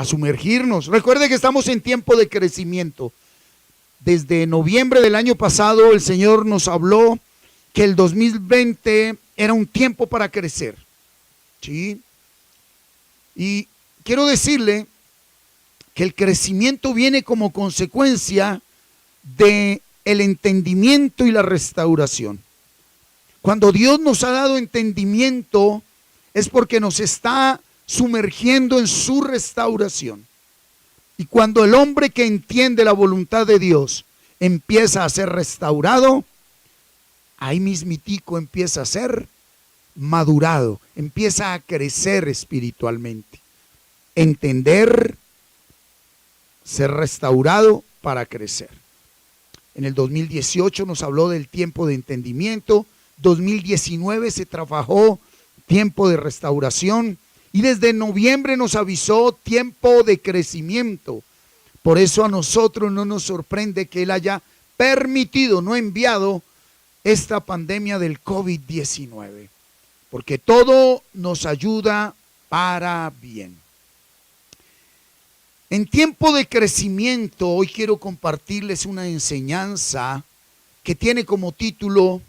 a sumergirnos. Recuerde que estamos en tiempo de crecimiento. Desde noviembre del año pasado el Señor nos habló que el 2020 era un tiempo para crecer, ¿sí? Y quiero decirle que el crecimiento viene como consecuencia de el entendimiento y la restauración. Cuando Dios nos ha dado entendimiento es porque nos está sumergiendo en su restauración. Y cuando el hombre que entiende la voluntad de Dios empieza a ser restaurado, ahí mismitico empieza a ser madurado, empieza a crecer espiritualmente. Entender, ser restaurado para crecer. En el 2018 nos habló del tiempo de entendimiento, 2019 se trabajó tiempo de restauración y desde noviembre nos avisó tiempo de crecimiento. Por eso a nosotros no nos sorprende que Él haya permitido, no enviado esta pandemia del COVID-19, porque todo nos ayuda para bien. En tiempo de crecimiento, hoy quiero compartirles una enseñanza que tiene como título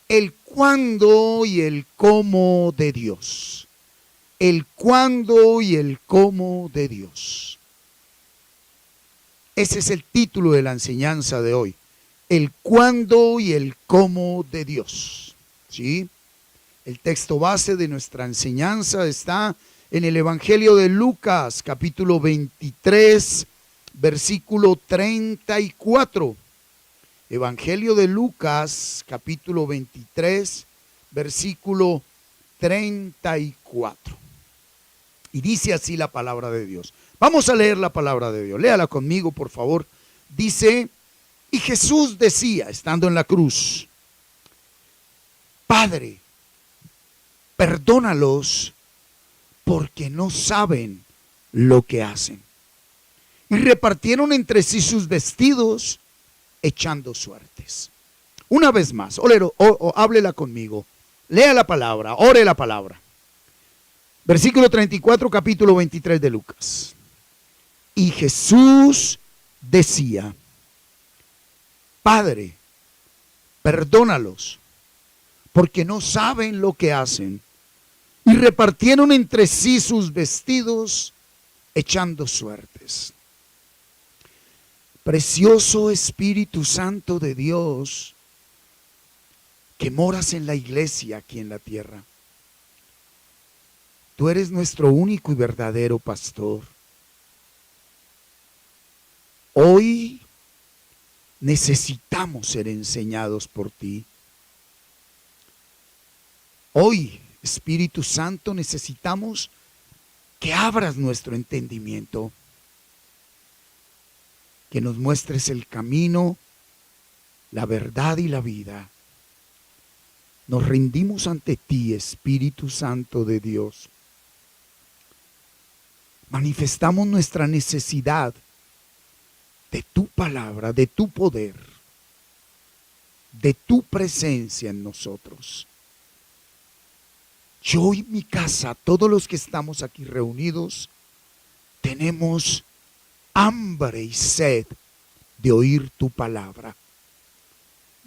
El cuándo y el cómo de Dios. El cuándo y el cómo de Dios. Ese es el título de la enseñanza de hoy. El cuándo y el cómo de Dios. ¿Sí? El texto base de nuestra enseñanza está en el Evangelio de Lucas, capítulo 23, versículo 34. Evangelio de Lucas, capítulo 23, versículo 34. Y dice así la palabra de Dios. Vamos a leer la palabra de Dios. Léala conmigo, por favor. Dice, y Jesús decía, estando en la cruz, Padre, perdónalos porque no saben lo que hacen. Y repartieron entre sí sus vestidos, echando suertes. Una vez más, háblela conmigo. Lea la palabra, ore la palabra. Versículo 34, capítulo 23 de Lucas. Y Jesús decía, Padre, perdónalos, porque no saben lo que hacen. Y repartieron entre sí sus vestidos, echando suertes. Precioso Espíritu Santo de Dios, que moras en la iglesia aquí en la tierra. Tú eres nuestro único y verdadero pastor. Hoy necesitamos ser enseñados por ti. Hoy, Espíritu Santo, necesitamos que abras nuestro entendimiento, que nos muestres el camino, la verdad y la vida. Nos rendimos ante ti, Espíritu Santo de Dios. Manifestamos nuestra necesidad de tu palabra, de tu poder, de tu presencia en nosotros. Yo y mi casa, todos los que estamos aquí reunidos, tenemos hambre y sed de oír tu palabra.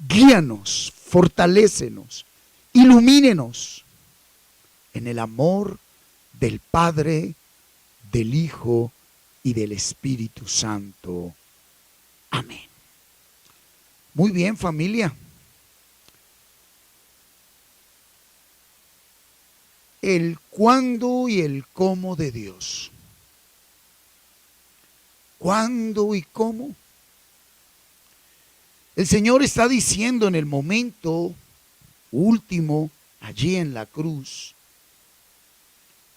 Guíanos, fortalécenos, ilumínenos en el amor del Padre, del Hijo y del Espíritu Santo. Amén. Muy bien, familia. El cuándo y el cómo de Dios. ¿Cuándo y cómo? El Señor está diciendo en el momento último, allí en la cruz,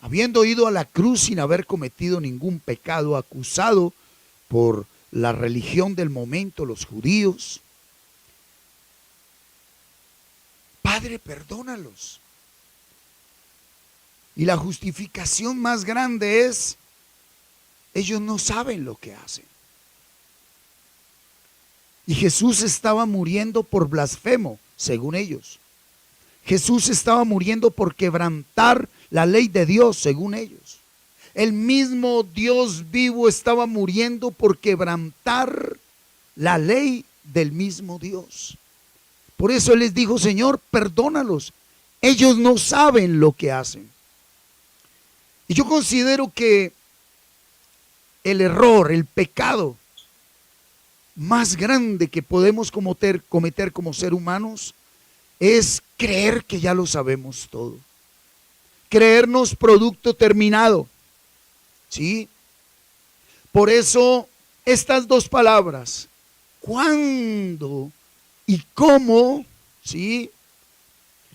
habiendo ido a la cruz sin haber cometido ningún pecado, acusado por la religión del momento, los judíos. Padre, perdónalos. Y la justificación más grande es, ellos no saben lo que hacen. Y Jesús estaba muriendo por blasfemo, según ellos. Jesús estaba muriendo por quebrantar la ley de Dios, según ellos. El mismo Dios vivo estaba muriendo por quebrantar la ley del mismo Dios. Por eso Él les dijo: Señor, perdónalos, ellos no saben lo que hacen. Y yo considero que el error, el pecado más grande que podemos cometer como ser humanos es creer que ya lo sabemos todo. Creernos producto terminado. ¿Sí? Por eso estas dos palabras, cuándo y cómo, ¿sí?,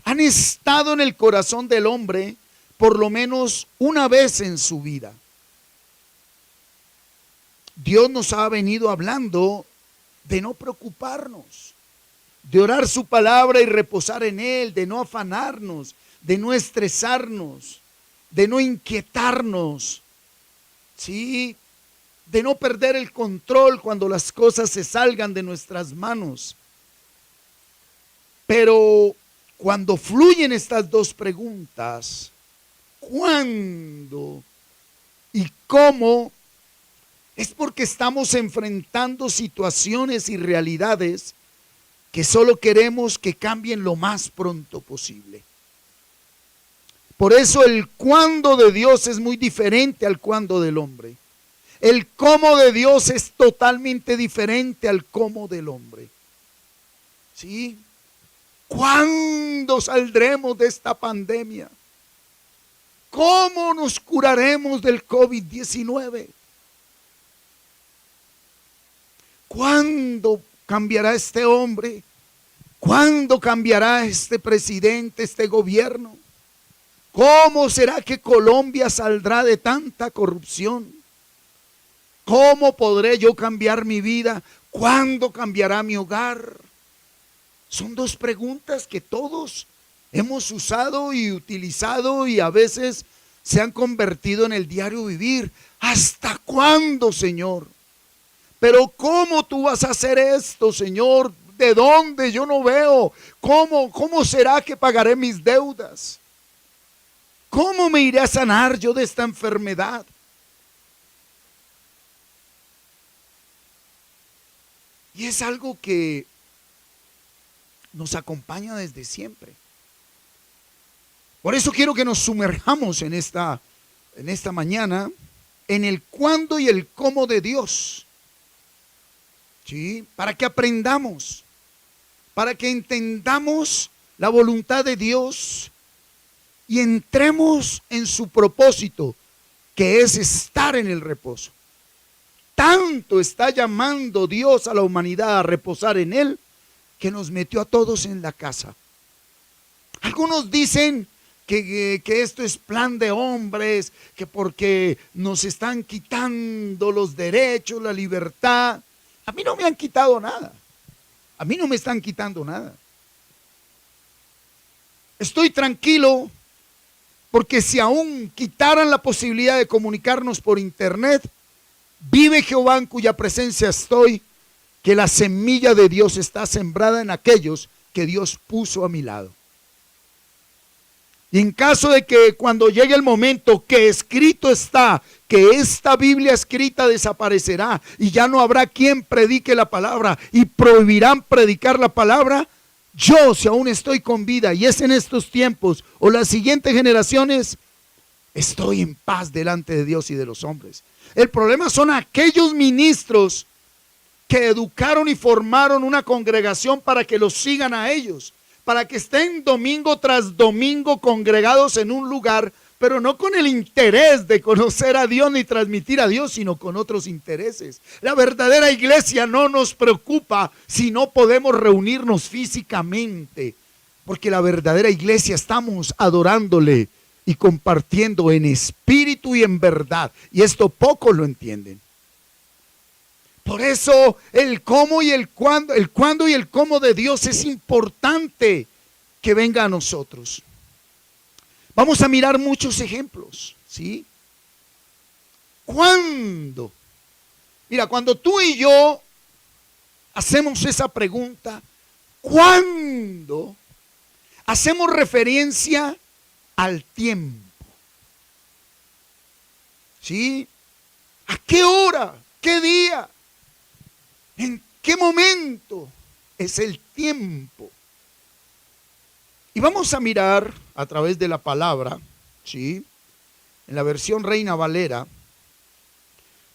han estado en el corazón del hombre por lo menos una vez en su vida. Dios nos ha venido hablando de no preocuparnos, de orar su palabra y reposar en Él, de no afanarnos, de no estresarnos, de no inquietarnos, ¿sí?, de no perder el control cuando las cosas se salgan de nuestras manos. Pero cuando fluyen estas dos preguntas, ¿cuándo y cómo?, es porque estamos enfrentando situaciones y realidades que solo queremos que cambien lo más pronto posible. Por eso el cuándo de Dios es muy diferente al cuándo del hombre. El cómo de Dios es totalmente diferente al cómo del hombre. ¿Sí? ¿Cuándo saldremos de esta pandemia? ¿Cómo nos curaremos del COVID-19? ¿Cuándo cambiará este hombre? ¿Cuándo cambiará este presidente, este gobierno? ¿Cómo será que Colombia saldrá de tanta corrupción? ¿Cómo podré yo cambiar mi vida? ¿Cuándo cambiará mi hogar? Son dos preguntas que todos hemos usado y utilizado y a veces se han convertido en el diario vivir. ¿Hasta cuándo, Señor? Pero ¿cómo tú vas a hacer esto, Señor? ¿De dónde? Yo no veo. ¿Cómo será que pagaré mis deudas? ¿Cómo me iré a sanar yo de esta enfermedad? Y es algo que nos acompaña desde siempre. Por eso quiero que nos sumerjamos en esta mañana en el cuándo y el cómo de Dios. ¿Sí? Para que aprendamos, para que entendamos la voluntad de Dios y entremos en su propósito, que es estar en el reposo. Tanto está llamando Dios a la humanidad a reposar en Él, que nos metió a todos en la casa. Algunos dicen que esto es plan de hombres, que porque nos están quitando los derechos, la libertad. A mí no me han quitado nada. A mí no me están quitando nada. Estoy tranquilo porque si aún quitaran la posibilidad de comunicarnos por internet, vive Jehová en cuya presencia estoy, que la semilla de Dios está sembrada en aquellos que Dios puso a mi lado. Y en caso de que cuando llegue el momento que escrito está, que esta Biblia escrita desaparecerá y ya no habrá quien predique la palabra y prohibirán predicar la palabra, yo, si aún estoy con vida y es en estos tiempos o las siguientes generaciones, estoy en paz delante de Dios y de los hombres. El problema son aquellos ministros que educaron y formaron una congregación para que los sigan a ellos, para que estén domingo tras domingo congregados en un lugar, pero no con el interés de conocer a Dios ni transmitir a Dios, sino con otros intereses. La verdadera iglesia no nos preocupa si no podemos reunirnos físicamente, porque la verdadera iglesia estamos adorándole y compartiendo en espíritu y en verdad, y esto pocos lo entienden. Por eso el cómo y el cuándo y el cómo de Dios es importante que venga a nosotros. Vamos a mirar muchos ejemplos, ¿sí? ¿Cuándo? Mira, cuando tú y yo hacemos esa pregunta, ¿cuándo? Hacemos referencia al tiempo. ¿Sí? ¿A qué hora? ¿Qué día? ¿En qué momento? Es el tiempo. Y vamos a mirar a través de la palabra, ¿sí? En la versión Reina Valera,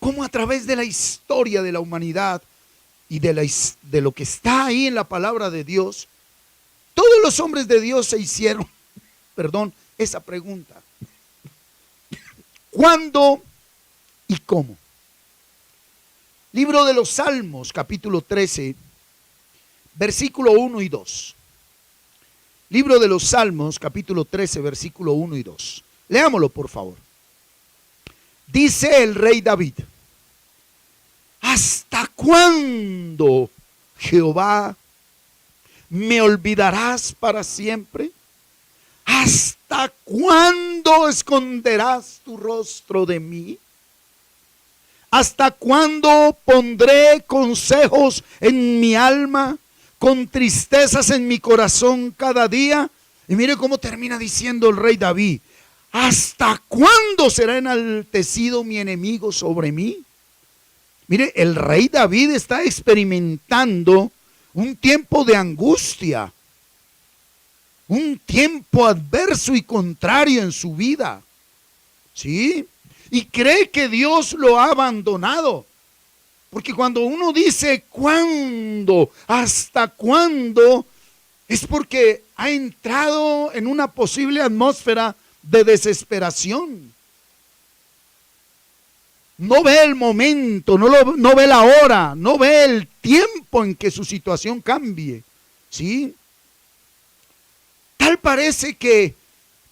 cómo a través de la historia de la humanidad y de lo que está ahí en la palabra de Dios, todos los hombres de Dios se hicieron, esa pregunta. ¿Cuándo y cómo? Libro de los Salmos, capítulo 13, versículo 1 y 2. Libro de los Salmos, capítulo 13, versículo 1 y 2. Leámoslo, por favor. Dice el rey David: ¿hasta cuándo, Jehová, me olvidarás para siempre? ¿Hasta cuándo esconderás tu rostro de mí? ¿Hasta cuándo pondré consejos en mi alma, con tristezas en mi corazón cada día? Y mire cómo termina diciendo el rey David: ¿hasta cuándo será enaltecido mi enemigo sobre mí? Mire, el rey David está experimentando un tiempo de angustia, un tiempo adverso y contrario en su vida, ¿sí? Y cree que Dios lo ha abandonado. Porque cuando uno dice ¿cuándo? ¿Hasta cuándo? Es porque ha entrado en una posible atmósfera de desesperación. No ve el momento, no ve la hora, no ve el tiempo en que su situación cambie, ¿sí? Tal parece que,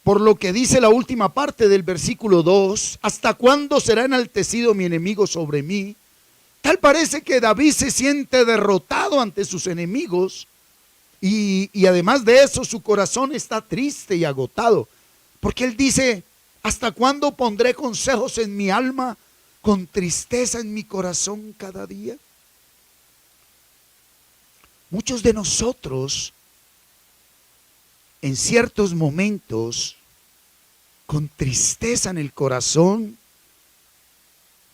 por lo que dice la última parte del versículo 2, ¿hasta cuándo será enaltecido mi enemigo sobre mí? Tal parece que David se siente derrotado ante sus enemigos y además de eso su corazón está triste y agotado, porque él dice: ¿hasta cuándo pondré consejos en mi alma, con tristeza en mi corazón cada día? Muchos de nosotros en ciertos momentos, con tristeza en el corazón,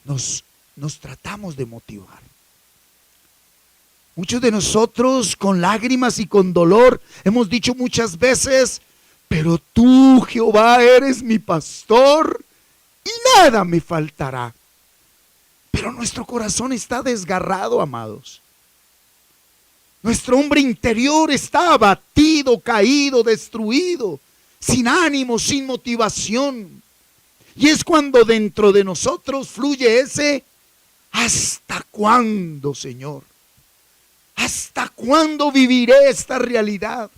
nos tratamos de motivar. Muchos de nosotros con lágrimas y con dolor hemos dicho muchas veces: pero tú, Jehová, eres mi pastor y nada me faltará. Pero nuestro corazón está desgarrado, amados. Nuestro hombre interior está abatido, caído, destruido, sin ánimo, sin motivación. Y es cuando dentro de nosotros fluye ese: ¿hasta cuándo, Señor? ¿Hasta cuándo viviré esta realidad?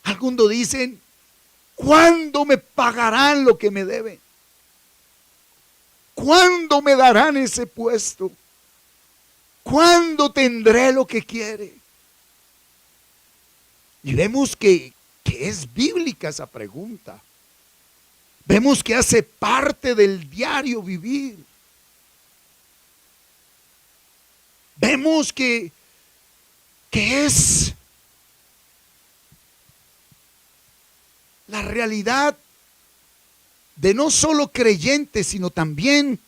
Algunos dicen: ¿cuándo me pagarán lo que me deben? ¿Cuándo me darán ese puesto? ¿Cuándo tendré lo que quiere? Y vemos que es bíblica esa pregunta. Vemos que hace parte del diario vivir. Vemos que es la realidad de no solo creyentes, sino también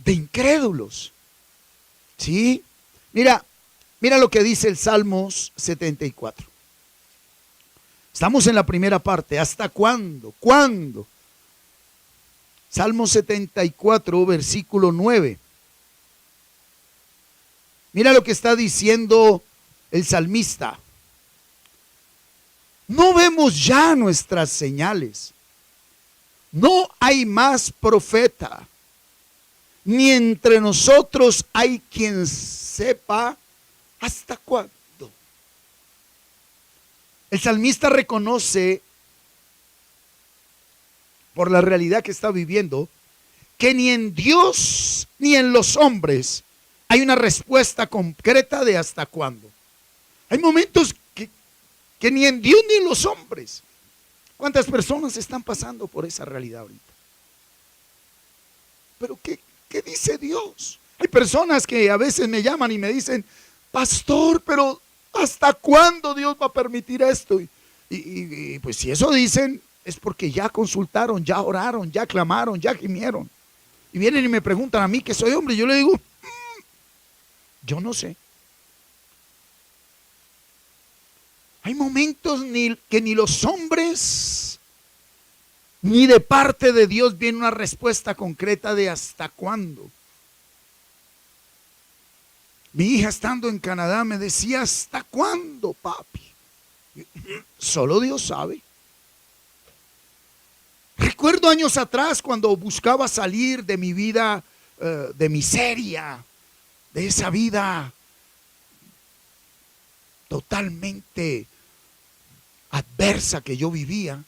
de incrédulos. ¿Sí? Mira lo que dice el Salmos 74. Estamos en la primera parte. ¿Hasta cuándo? ¿Cuándo? Salmo 74, versículo 9. Mira lo que está diciendo el salmista. No vemos ya nuestras señales. No hay más profeta, ni entre nosotros hay quien sepa hasta cuándo. El salmista reconoce, por la realidad que está viviendo, que ni en Dios ni en los hombres hay una respuesta concreta de hasta cuándo. Hay momentos que ni en Dios ni en los hombres. ¿Cuántas personas están pasando por esa realidad ahorita? Pero ¿qué dice Dios? Hay personas que a veces me llaman y me dicen: pastor, pero ¿hasta cuándo Dios va a permitir esto? Y pues si eso dicen, es porque ya consultaron, ya oraron, ya clamaron, ya gimieron. Y vienen y me preguntan a mí que soy hombre. Yo le digo, yo no sé. Hay momentos que ni los hombres, ni de parte de Dios viene una respuesta concreta de hasta cuándo. Mi hija estando en Canadá me decía, ¿hasta cuándo, papi? Solo Dios sabe. Recuerdo años atrás cuando buscaba salir de mi vida de miseria, de esa vida totalmente adversa que yo vivía.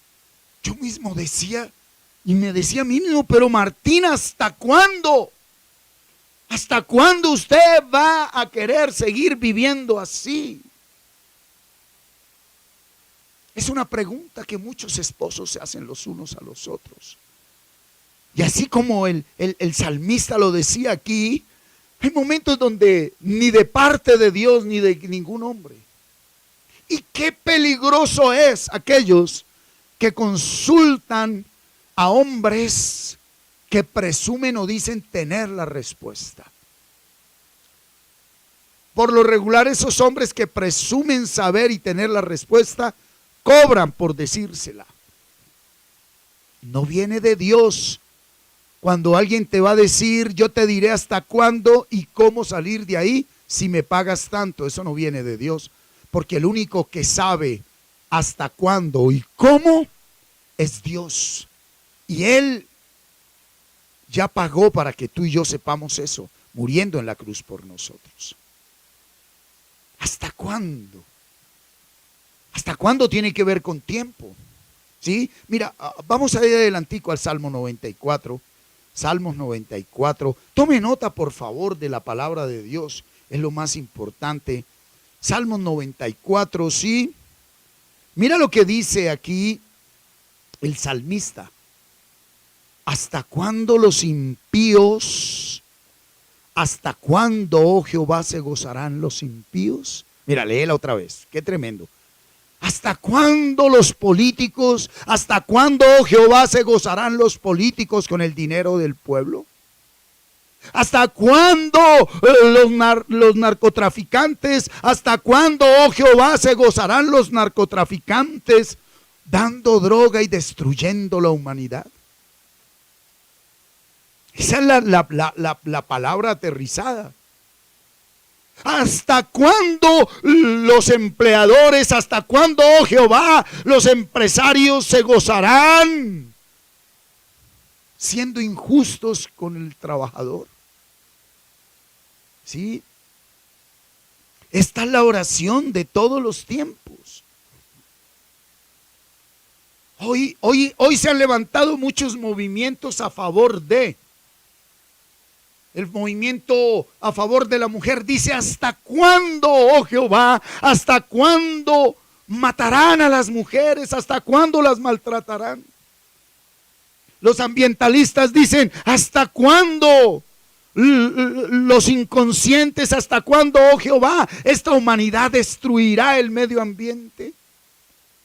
Yo mismo decía, y me decía a mí mismo, pero Martín, ¿hasta cuándo? ¿Hasta cuándo usted va a querer seguir viviendo así? Es una pregunta que muchos esposos se hacen los unos a los otros. Y así como el salmista lo decía aquí, hay momentos donde ni de parte de Dios ni de ningún hombre. Y qué peligroso es aquellos que consultan a hombres que presumen o dicen tener la respuesta. Por lo regular, esos hombres que presumen saber y tener la respuesta cobran por decírsela. No viene de Dios cuando alguien te va a decir, yo te diré hasta cuándo y cómo salir de ahí si me pagas tanto. Eso no viene de Dios, porque el único que sabe hasta cuándo y cómo es Dios. Y Él ya pagó para que tú y yo sepamos eso, muriendo en la cruz por nosotros. ¿Hasta cuándo? ¿Hasta cuándo tiene que ver con tiempo? ¿Sí? Mira, vamos a ir adelantico al Salmo 94. Salmos 94. Tome nota, por favor, de la palabra de Dios. Es lo más importante. Salmos 94, ¿sí? Mira lo que dice aquí el salmista. ¿Hasta cuándo los impíos? ¿Hasta cuándo, oh Jehová, se gozarán los impíos? Mira, léela otra vez. Qué tremendo. ¿Hasta cuándo los políticos? ¿Hasta cuándo, oh Jehová, se gozarán los políticos con el dinero del pueblo? ¿Hasta cuándo los narcotraficantes? ¿Hasta cuándo, oh Jehová, se gozarán los narcotraficantes dando droga y destruyendo la humanidad? Esa es la palabra aterrizada. ¿Hasta cuándo los empleadores, hasta cuándo, oh Jehová, los empresarios se gozarán siendo injustos con el trabajador? ¿Sí? Esta es la oración de todos los tiempos. Hoy se han levantado muchos movimientos a favor de. El movimiento a favor de la mujer dice, ¿hasta cuándo, oh Jehová? ¿Hasta cuándo matarán a las mujeres? ¿Hasta cuándo las maltratarán? Los ambientalistas dicen, ¿hasta cuándo? Los inconscientes, ¿hasta cuándo, oh Jehová, esta humanidad destruirá el medio ambiente?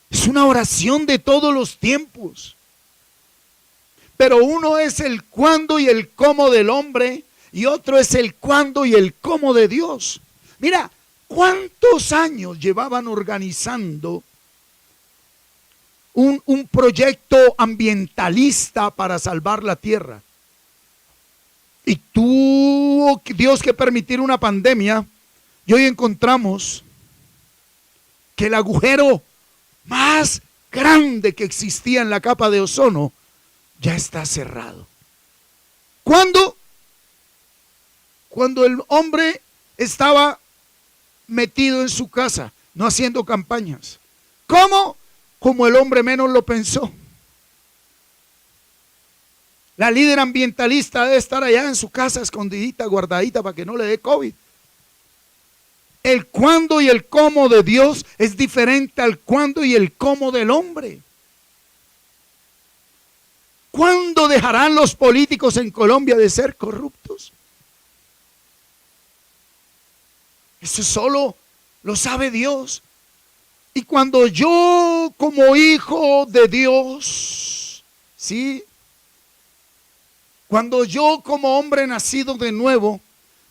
Es una oración de todos los tiempos. Pero uno es el cuándo y el cómo del hombre, y otro es el cuándo y el cómo de Dios. Mira, ¿cuántos años llevaban organizando un proyecto ambientalista para salvar la tierra? Y tuvo Dios que permitir una pandemia, y hoy encontramos que el agujero más grande que existía en la capa de ozono ya está cerrado. ¿Cuándo? Cuando el hombre estaba metido en su casa, no haciendo campañas. ¿Cómo? Como el hombre menos lo pensó. La líder ambientalista debe estar allá en su casa escondidita, guardadita para que no le dé COVID. El cuándo y el cómo de Dios es diferente al cuándo y el cómo del hombre. ¿Cuándo dejarán los políticos en Colombia de ser corruptos? Eso solo lo sabe Dios. Y cuando yo como hijo de Dios, ¿sí? Cuando yo como hombre nacido de nuevo,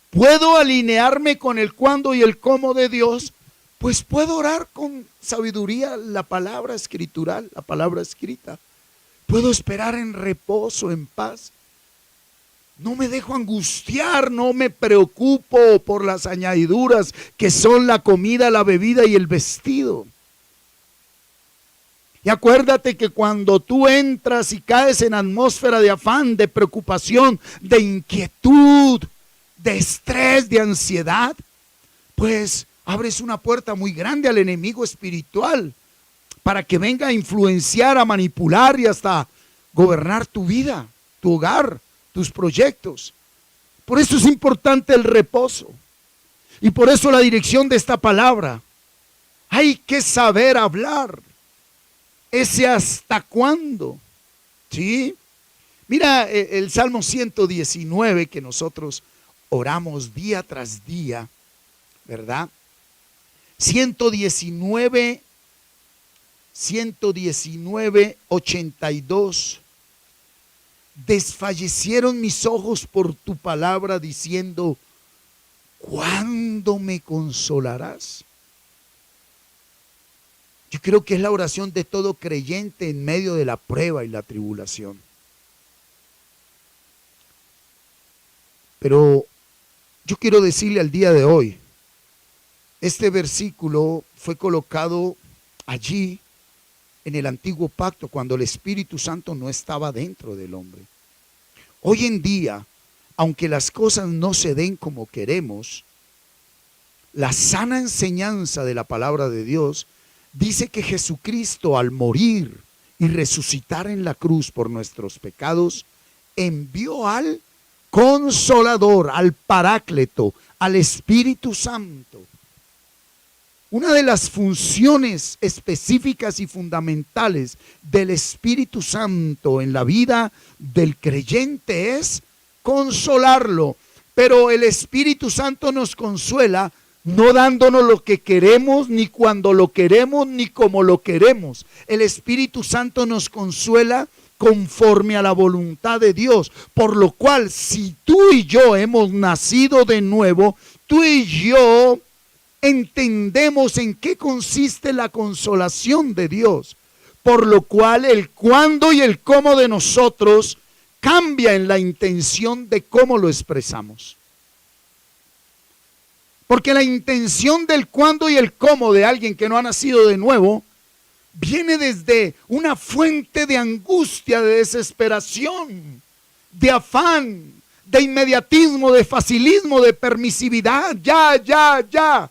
puedo alinearme con el cuándo y el cómo de Dios, pues puedo orar con sabiduría la palabra escritural, la palabra escrita. Puedo esperar en reposo, en paz. No me dejo angustiar, no me preocupo por las añadiduras que son la comida, la bebida y el vestido. Y acuérdate que cuando tú entras y caes en atmósfera de afán, de preocupación, de inquietud, de estrés, de ansiedad, pues abres una puerta muy grande al enemigo espiritual para que venga a influenciar, a manipular y hasta gobernar tu vida, tu hogar, tus proyectos. Por eso es importante el reposo. Y por eso la dirección de esta palabra. Hay que saber hablar. Ese hasta cuándo. ¿Sí? Mira el Salmo 119 que nosotros oramos día tras día, ¿verdad? 119, 82. Desfallecieron mis ojos por tu palabra diciendo, ¿cuándo me consolarás? Yo creo que es la oración de todo creyente en medio de la prueba y la tribulación. Pero yo quiero decirle al día de hoy, este versículo fue colocado allí en el antiguo pacto cuando el Espíritu Santo no estaba dentro del hombre. Hoy en día, aunque las cosas no se den como queremos, la sana enseñanza de la palabra de Dios dice que Jesucristo, al morir y resucitar en la cruz por nuestros pecados, envió al Consolador, al Paráclito, al Espíritu Santo. Una de las funciones específicas y fundamentales del Espíritu Santo en la vida del creyente es consolarlo. Pero el Espíritu Santo nos consuela no dándonos lo que queremos, ni cuando lo queremos, ni como lo queremos. El Espíritu Santo nos consuela conforme a la voluntad de Dios. Por lo cual, si tú y yo hemos nacido de nuevo, tú y yo entendemos en qué consiste la consolación de Dios. Por lo cual, el cuándo y el cómo de nosotros cambia en la intención de cómo lo expresamos. Porque la intención del cuándo y el cómo de alguien que no ha nacido de nuevo viene desde una fuente de angustia, de desesperación, de afán, de inmediatismo, de facilismo, de permisividad, ya.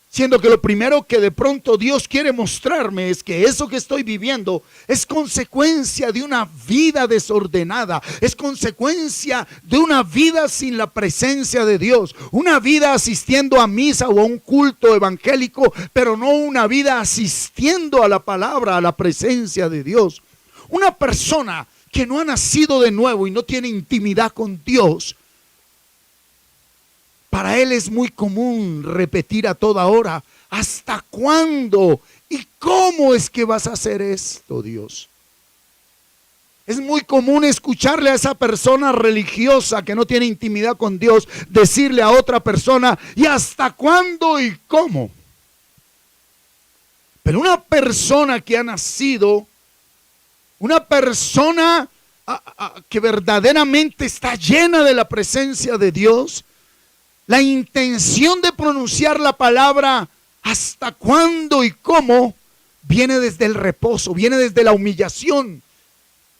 Siendo que lo primero que de pronto Dios quiere mostrarme es que eso que estoy viviendo es consecuencia de una vida desordenada, es consecuencia de una vida sin la presencia de Dios, una vida asistiendo a misa o a un culto evangélico, pero no una vida asistiendo a la palabra, a la presencia de Dios. Una persona que no ha nacido de nuevo y no tiene intimidad con Dios, para él es muy común repetir a toda hora, ¿hasta cuándo? ¿Y cómo es que vas a hacer esto, Dios? Es muy común escucharle a esa persona religiosa que no tiene intimidad con Dios, decirle a otra persona, ¿y hasta cuándo y cómo? Pero una persona que ha nacido, una persona que verdaderamente está llena de la presencia de Dios, la intención de pronunciar la palabra hasta cuándo y cómo viene desde el reposo, viene desde la humillación,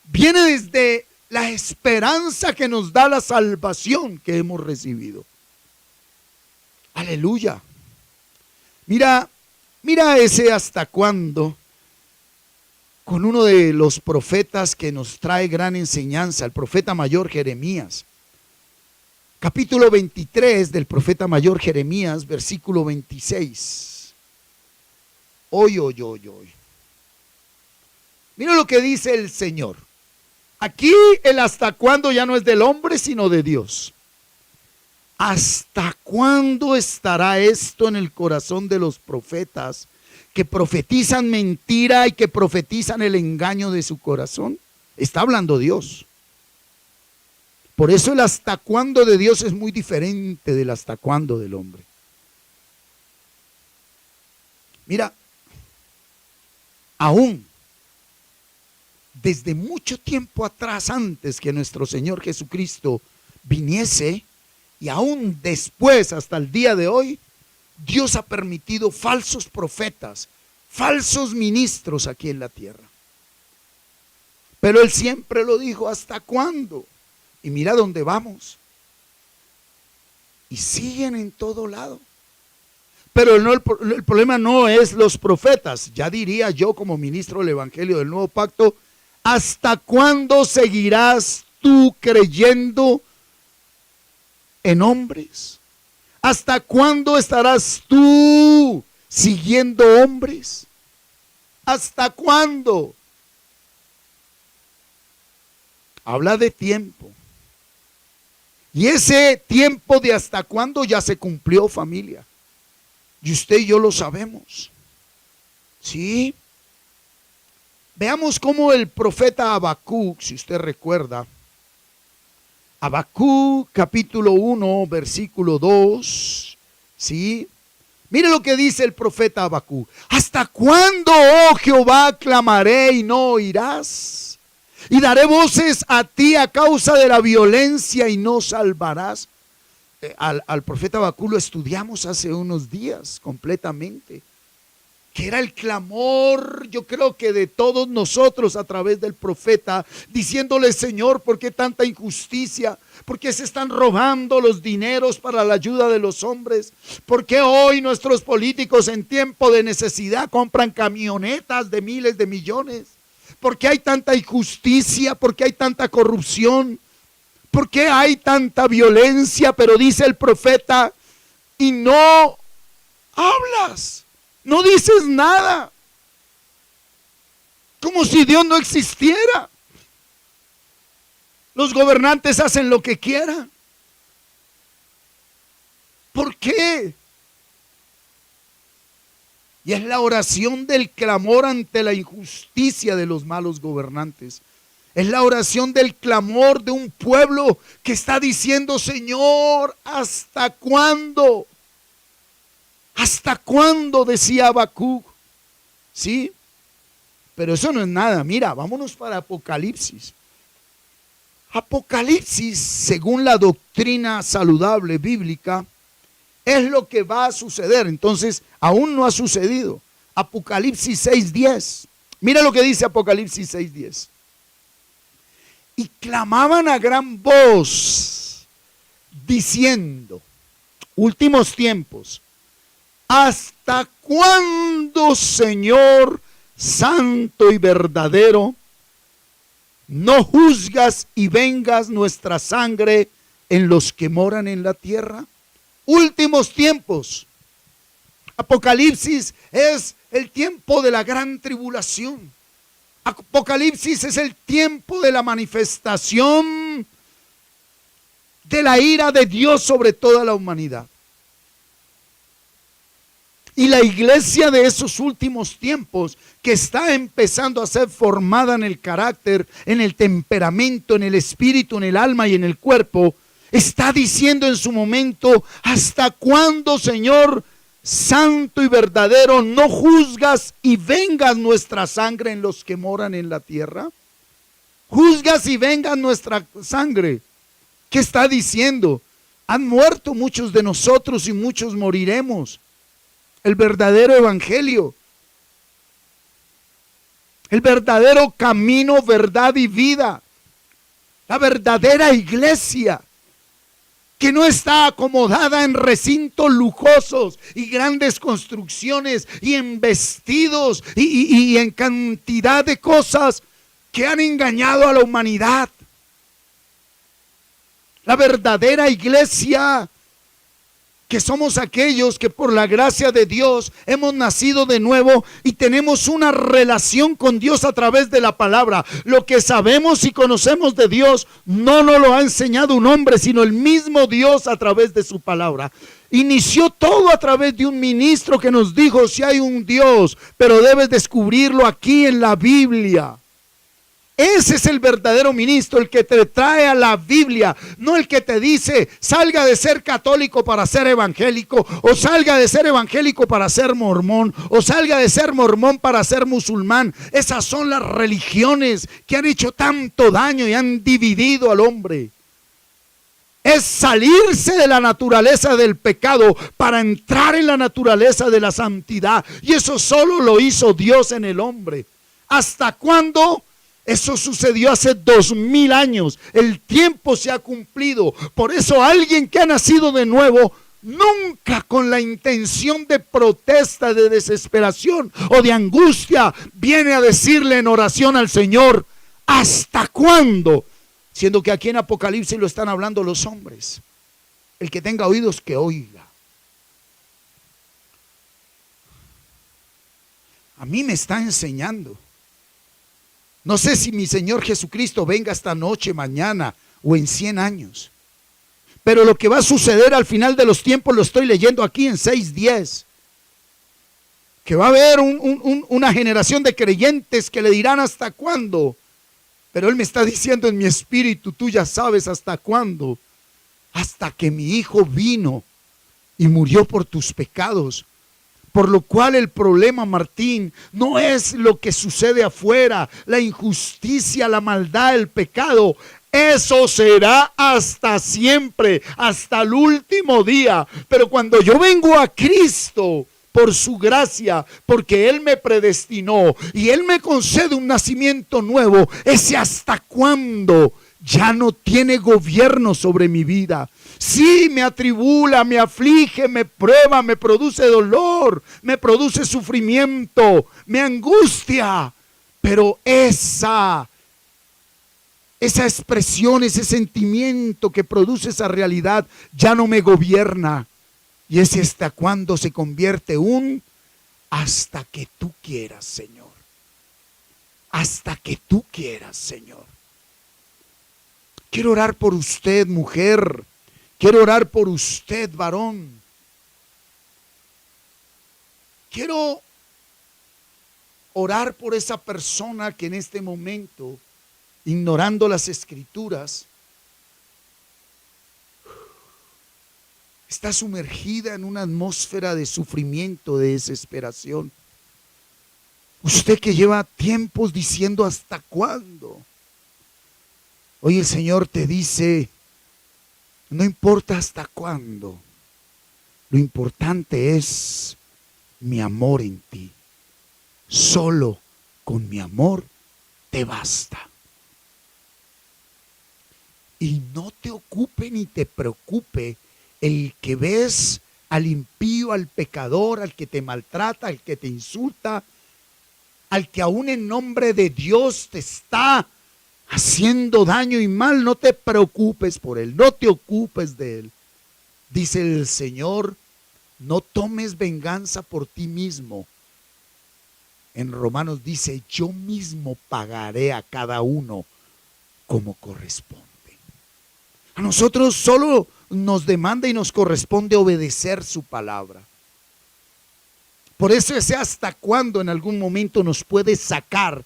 viene desde la esperanza que nos da la salvación que hemos recibido. Aleluya. Mira ese hasta cuándo con uno de los profetas que nos trae gran enseñanza, el profeta mayor Jeremías. Capítulo 23 del profeta mayor Jeremías, versículo 26. Oy. Mira lo que dice el Señor. Aquí el hasta cuándo ya no es del hombre, sino de Dios. ¿Hasta cuándo estará esto en el corazón de los profetas que profetizan mentira y que profetizan el engaño de su corazón. Está hablando Dios. Por eso el hasta cuándo de Dios es muy diferente del hasta cuándo del hombre. Mira, aún desde mucho tiempo atrás, antes que nuestro Señor Jesucristo viniese, y aún después hasta el día de hoy, Dios ha permitido falsos profetas, falsos ministros aquí en la tierra. Pero Él siempre lo dijo, ¿hasta cuándo? Y mira dónde vamos. Y siguen en todo lado. Pero el problema no es los profetas. Ya diría yo como ministro del Evangelio del Nuevo Pacto, ¿hasta cuándo seguirás tú creyendo en hombres? ¿Hasta cuándo estarás tú siguiendo hombres? ¿Hasta cuándo? Habla de tiempo. Y ese tiempo de hasta cuándo ya se cumplió, familia. Y usted y yo lo sabemos. ¿Sí? Veamos cómo el profeta Habacuc, si usted recuerda, Habacuc capítulo 1, versículo 2, ¿sí? Mire lo que dice el profeta Habacuc. ¿Hasta cuándo, oh Jehová, clamaré y no oirás? Y daré voces a ti a causa de la violencia y no salvarás. Al profeta Habacuc lo estudiamos hace unos días completamente, que era el clamor, yo creo que de todos nosotros a través del profeta, diciéndole: Señor, ¿por qué tanta injusticia? ¿Por qué se están robando los dineros para la ayuda de los hombres? ¿Por qué hoy nuestros políticos en tiempo de necesidad compran camionetas de miles de millones? ¿Por qué hay tanta injusticia? ¿Por qué hay tanta corrupción? ¿Por qué hay tanta violencia? Pero dice el profeta, y no hablas. No dices nada, como si Dios no existiera. Los gobernantes hacen lo que quieran. ¿Por qué? Y es la oración del clamor ante la injusticia de los malos gobernantes. Es la oración del clamor de un pueblo que está diciendo: Señor, ¿hasta cuándo? ¿Hasta cuándo? Decía Habacuc. ¿Sí? Pero eso no es nada. Mira, vámonos para Apocalipsis. Apocalipsis, según la doctrina saludable bíblica, es lo que va a suceder. Entonces, aún no ha sucedido. Apocalipsis 6:10. Mira lo que dice Apocalipsis 6:10. Y clamaban a gran voz, diciendo: últimos tiempos, ¿hasta cuándo, Señor santo y verdadero, no juzgas y vengas nuestra sangre en los que moran en la tierra? Últimos tiempos. Apocalipsis es el tiempo de la gran tribulación. Apocalipsis es el tiempo de la manifestación de la ira de Dios sobre toda la humanidad. Y la iglesia de esos últimos tiempos, que está empezando a ser formada en el carácter, en el temperamento, en el espíritu, en el alma y en el cuerpo, está diciendo en su momento: ¿hasta cuándo, Señor santo y verdadero, no juzgas y vengas nuestra sangre en los que moran en la tierra? Juzgas y vengas nuestra sangre. ¿Qué está diciendo? Han muerto muchos de nosotros y muchos moriremos. El verdadero evangelio, el verdadero camino, verdad y vida, la verdadera iglesia, que no está acomodada en recintos lujosos y grandes construcciones y en vestidos y en cantidad de cosas que han engañado a la humanidad. La verdadera iglesia, que somos aquellos que por la gracia de Dios hemos nacido de nuevo y tenemos una relación con Dios a través de la palabra. Lo que sabemos y conocemos de Dios no nos lo ha enseñado un hombre, sino el mismo Dios a través de su palabra. Inició todo a través de un ministro que nos dijo: si hay un Dios, pero debes descubrirlo aquí en la Biblia. Ese es el verdadero ministro, el que te trae a la Biblia, no el que te dice: salga de ser católico para ser evangélico, o salga de ser evangélico para ser mormón, o salga de ser mormón para ser musulmán. Esas son las religiones que han hecho tanto daño y han dividido al hombre. Es salirse de la naturaleza del pecado para entrar en la naturaleza de la santidad, y eso solo lo hizo Dios en el hombre. ¿Hasta cuándo? Eso sucedió hace 2000 años. El tiempo se ha cumplido. Por eso alguien que ha nacido de nuevo, nunca con la intención de protesta, de desesperación o de angustia, viene a decirle en oración al Señor: ¿hasta cuándo? Siendo que aquí en Apocalipsis lo están hablando los hombres. El que tenga oídos, que oiga. A mí me está enseñando. No sé si mi Señor Jesucristo venga esta noche, mañana o en 100 años. Pero lo que va a suceder al final de los tiempos lo estoy leyendo aquí en 6:10. Que va a haber una generación de creyentes que le dirán: ¿hasta cuándo? Pero Él me está diciendo en mi espíritu: tú ya sabes hasta cuándo. Hasta que mi Hijo vino y murió por tus pecados. Por lo cual el problema, Martín, no es lo que sucede afuera, la injusticia, la maldad, el pecado. Eso será hasta siempre, hasta el último día. Pero cuando yo vengo a Cristo, por su gracia, porque Él me predestinó y Él me concede un nacimiento nuevo, ese hasta cuándo ya no tiene gobierno sobre mi vida. Sí, me atribula, me aflige, me prueba, me produce dolor, me produce sufrimiento, me angustia. Pero esa expresión, ese sentimiento que produce esa realidad ya no me gobierna. Y ese hasta cuándo se convierte hasta que tú quieras, Señor. Hasta que tú quieras, Señor. Quiero orar por usted, mujer. Quiero orar por usted, varón. Quiero orar por esa persona que en este momento, ignorando las Escrituras, está sumergida en una atmósfera de sufrimiento, de desesperación. Usted que lleva tiempos diciendo: ¿hasta cuándo? Hoy el Señor te dice: no importa hasta cuándo, lo importante es mi amor en ti. Solo con mi amor te basta. Y no te ocupe ni te preocupe el que ves al impío, al pecador, al que te maltrata, al que te insulta, al que aún en nombre de Dios te está haciendo daño y mal. No te preocupes por él, no te ocupes de él. Dice el Señor: no tomes venganza por ti mismo. En Romanos dice: yo mismo pagaré a cada uno como corresponde. A nosotros solo nos demanda y nos corresponde obedecer su palabra. Por eso ese hasta cuándo en algún momento nos puede sacar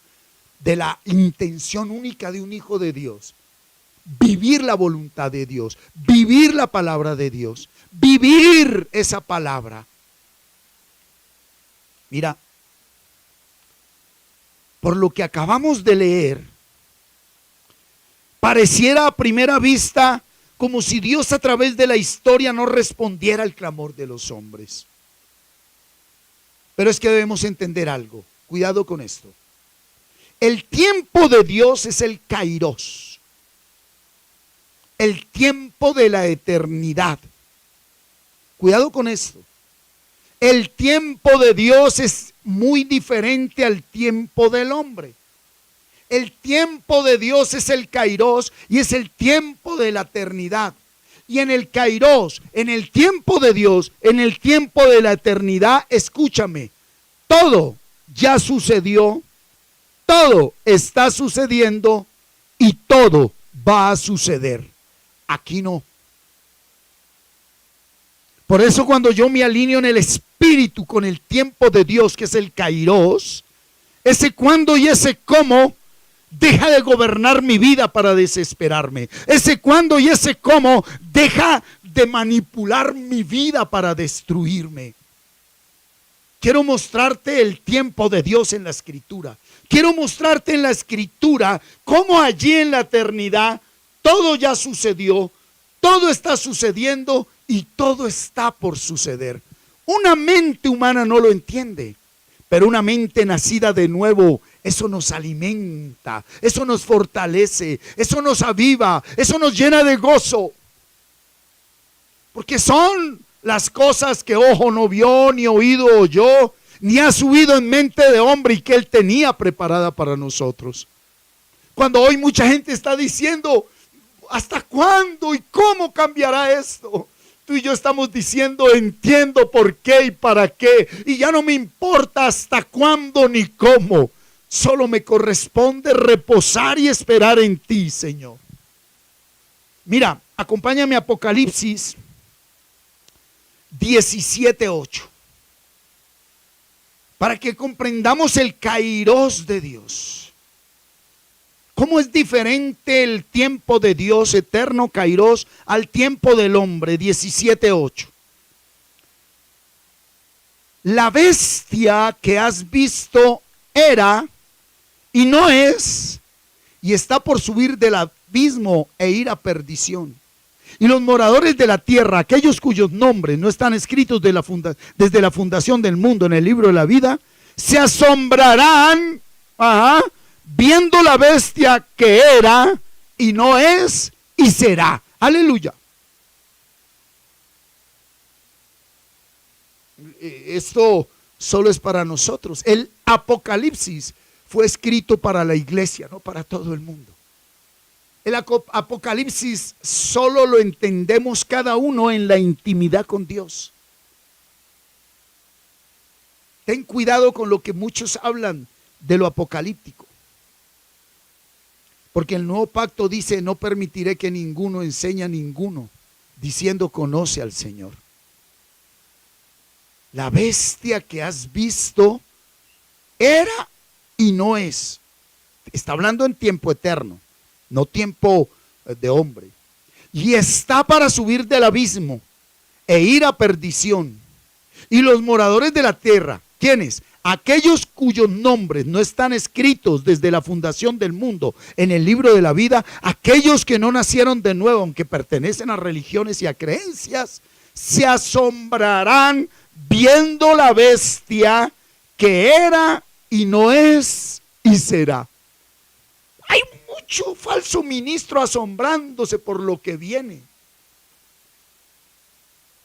de la intención única de un hijo de Dios. Vivir la voluntad de Dios, vivir la palabra de Dios, vivir esa palabra. Mira, por lo que acabamos de leer, pareciera a primera vista como si Dios a través de la historia no respondiera al clamor de los hombres. Pero es que debemos entender algo. Cuidado con esto. El tiempo de Dios es el Kairos, el tiempo de la eternidad. Cuidado con esto. El tiempo de Dios es muy diferente al tiempo del hombre. El tiempo de Dios es el Kairos y es el tiempo de la eternidad. Y en el Kairos, en el tiempo de Dios, en el tiempo de la eternidad, escúchame, todo ya sucedió, todo está sucediendo y todo va a suceder. Aquí no. Por eso cuando yo me alineo en el espíritu con el tiempo de Dios, que es el Kairos, ese cuándo y ese cómo deja de gobernar mi vida para desesperarme. Ese cuándo y ese cómo deja de manipular mi vida para destruirme. Quiero mostrarte el tiempo de Dios en la Escritura. Quiero mostrarte en la Escritura cómo allí en la eternidad todo ya sucedió, todo está sucediendo y todo está por suceder. Una mente humana no lo entiende, pero una mente nacida de nuevo, eso nos alimenta, eso nos fortalece, eso nos aviva, eso nos llena de gozo. Porque son las cosas que ojo no vio, ni oído oyó, ni ha subido en mente de hombre y que Él tenía preparada para nosotros. Cuando hoy mucha gente está diciendo, ¿hasta cuándo y cómo cambiará esto? Tú y yo estamos diciendo, entiendo por qué y para qué, y ya no me importa hasta cuándo ni cómo. Solo me corresponde reposar y esperar en ti, Señor. Mira, acompáñame a Apocalipsis 17:8, para que comprendamos el Kairos de Dios. ¿Cómo es diferente el tiempo de Dios eterno, Kairos, al tiempo del hombre? 17:8. La bestia que has visto era y no es, y está por subir del abismo e ir a perdición. Y los moradores de la tierra, aquellos cuyos nombres no están escritos desde la fundación del mundo en el libro de la vida, se asombrarán, viendo la bestia que era y no es y será. Aleluya. Esto solo es para nosotros. El Apocalipsis fue escrito para la iglesia, no para todo el mundo. El Apocalipsis solo lo entendemos cada uno en la intimidad con Dios. Ten cuidado con lo que muchos hablan de lo apocalíptico. Porque el nuevo pacto dice, no permitiré que ninguno enseñe a ninguno, diciendo conoce al Señor. La bestia que has visto era y no es. Está hablando en tiempo eterno, no tiempo de hombre. Y está para subir del abismo e ir a perdición. Y los moradores de la tierra, ¿quiénes? Aquellos cuyos nombres no están escritos desde la fundación del mundo en el libro de la vida, aquellos que no nacieron de nuevo, aunque pertenecen a religiones y a creencias, se asombrarán viendo la bestia que era y no es y será. Hay mucho falso ministro asombrándose por lo que viene.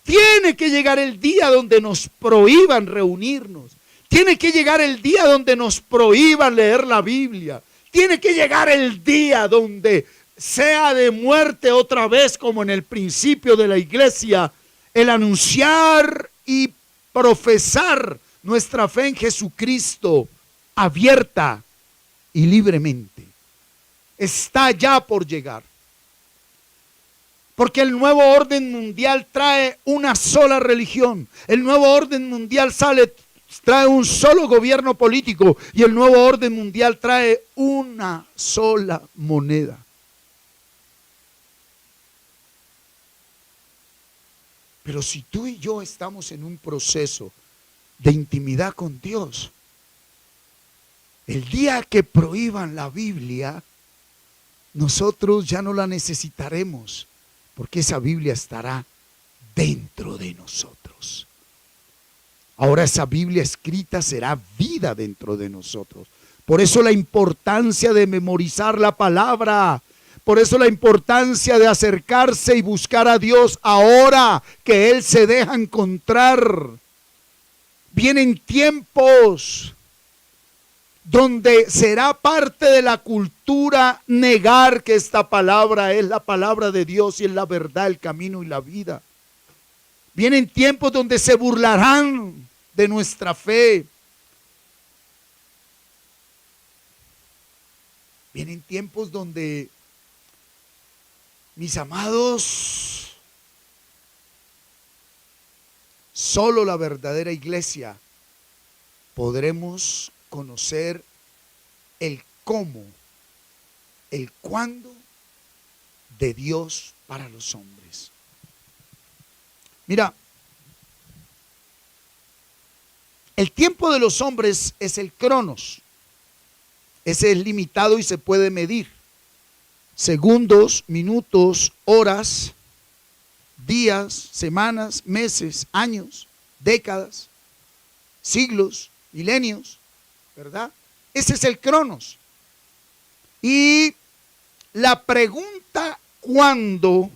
Tiene que llegar el día donde nos prohíban reunirnos. Tiene que llegar el día donde nos prohíban leer la Biblia. Tiene que llegar el día donde sea de muerte otra vez, como en el principio de la iglesia, el anunciar y profesar nuestra fe en Jesucristo abierta y libremente. Está ya por llegar. Porque el nuevo orden mundial trae una sola religión. El nuevo orden mundial trae un solo gobierno político. Y el nuevo orden mundial trae una sola moneda. Pero si tú y yo estamos en un proceso de intimidad con Dios, el día que prohíban la Biblia, nosotros ya no la necesitaremos, porque esa Biblia estará dentro de nosotros. Ahora esa Biblia escrita será vida dentro de nosotros. Por eso la importancia de memorizar la palabra. Por eso la importancia de acercarse y buscar a Dios ahora que Él se deja encontrar. Vienen tiempos donde será parte de la cultura negar que esta palabra es la palabra de Dios y es la verdad, el camino y la vida. Vienen tiempos donde se burlarán de nuestra fe. Vienen tiempos donde, mis amados, Solo la verdadera iglesia podremos conocer el cómo, el cuándo de Dios para los hombres. Mira, el tiempo de los hombres es el cronos. Ese es limitado y se puede medir. Segundos, minutos, horas, días, semanas, meses, años, décadas, siglos, milenios, ¿verdad? Ese es el cronos. Y la pregunta ¿cuándo?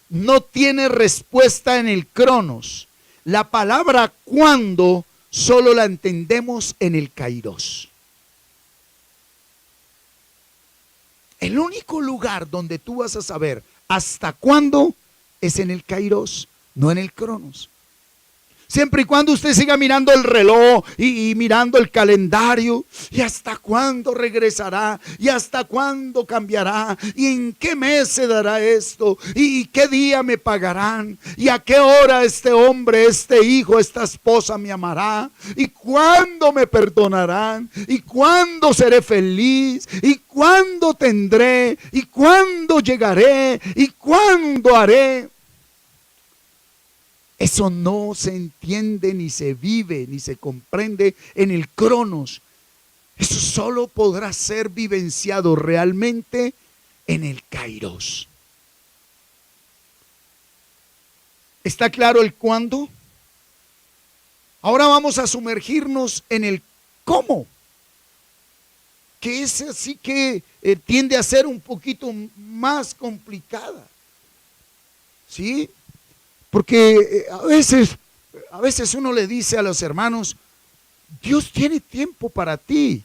No tiene respuesta en el cronos. La palabra ¿cuándo? Solo la entendemos en el kairos. El único lugar donde tú vas a saber hasta cuándo es en el kairos, no en el cronos. Siempre y cuando usted siga mirando el reloj y mirando el calendario, y hasta cuándo regresará, y hasta cuándo cambiará, y en qué mes se dará esto, y qué día me pagarán, y a qué hora este hombre, este hijo, esta esposa me amará, y cuándo me perdonarán, y cuándo seré feliz, y cuándo tendré, y cuándo llegaré, y cuándo haré. Eso no se entiende, ni se vive, ni se comprende en el cronos. Eso solo podrá ser vivenciado realmente en el kairos. ¿Está claro el cuándo? Ahora vamos a sumergirnos en el cómo, que es así que tiende a ser un poquito más complicada. ¿Sí? Porque a veces uno le dice a los hermanos, Dios tiene tiempo para ti.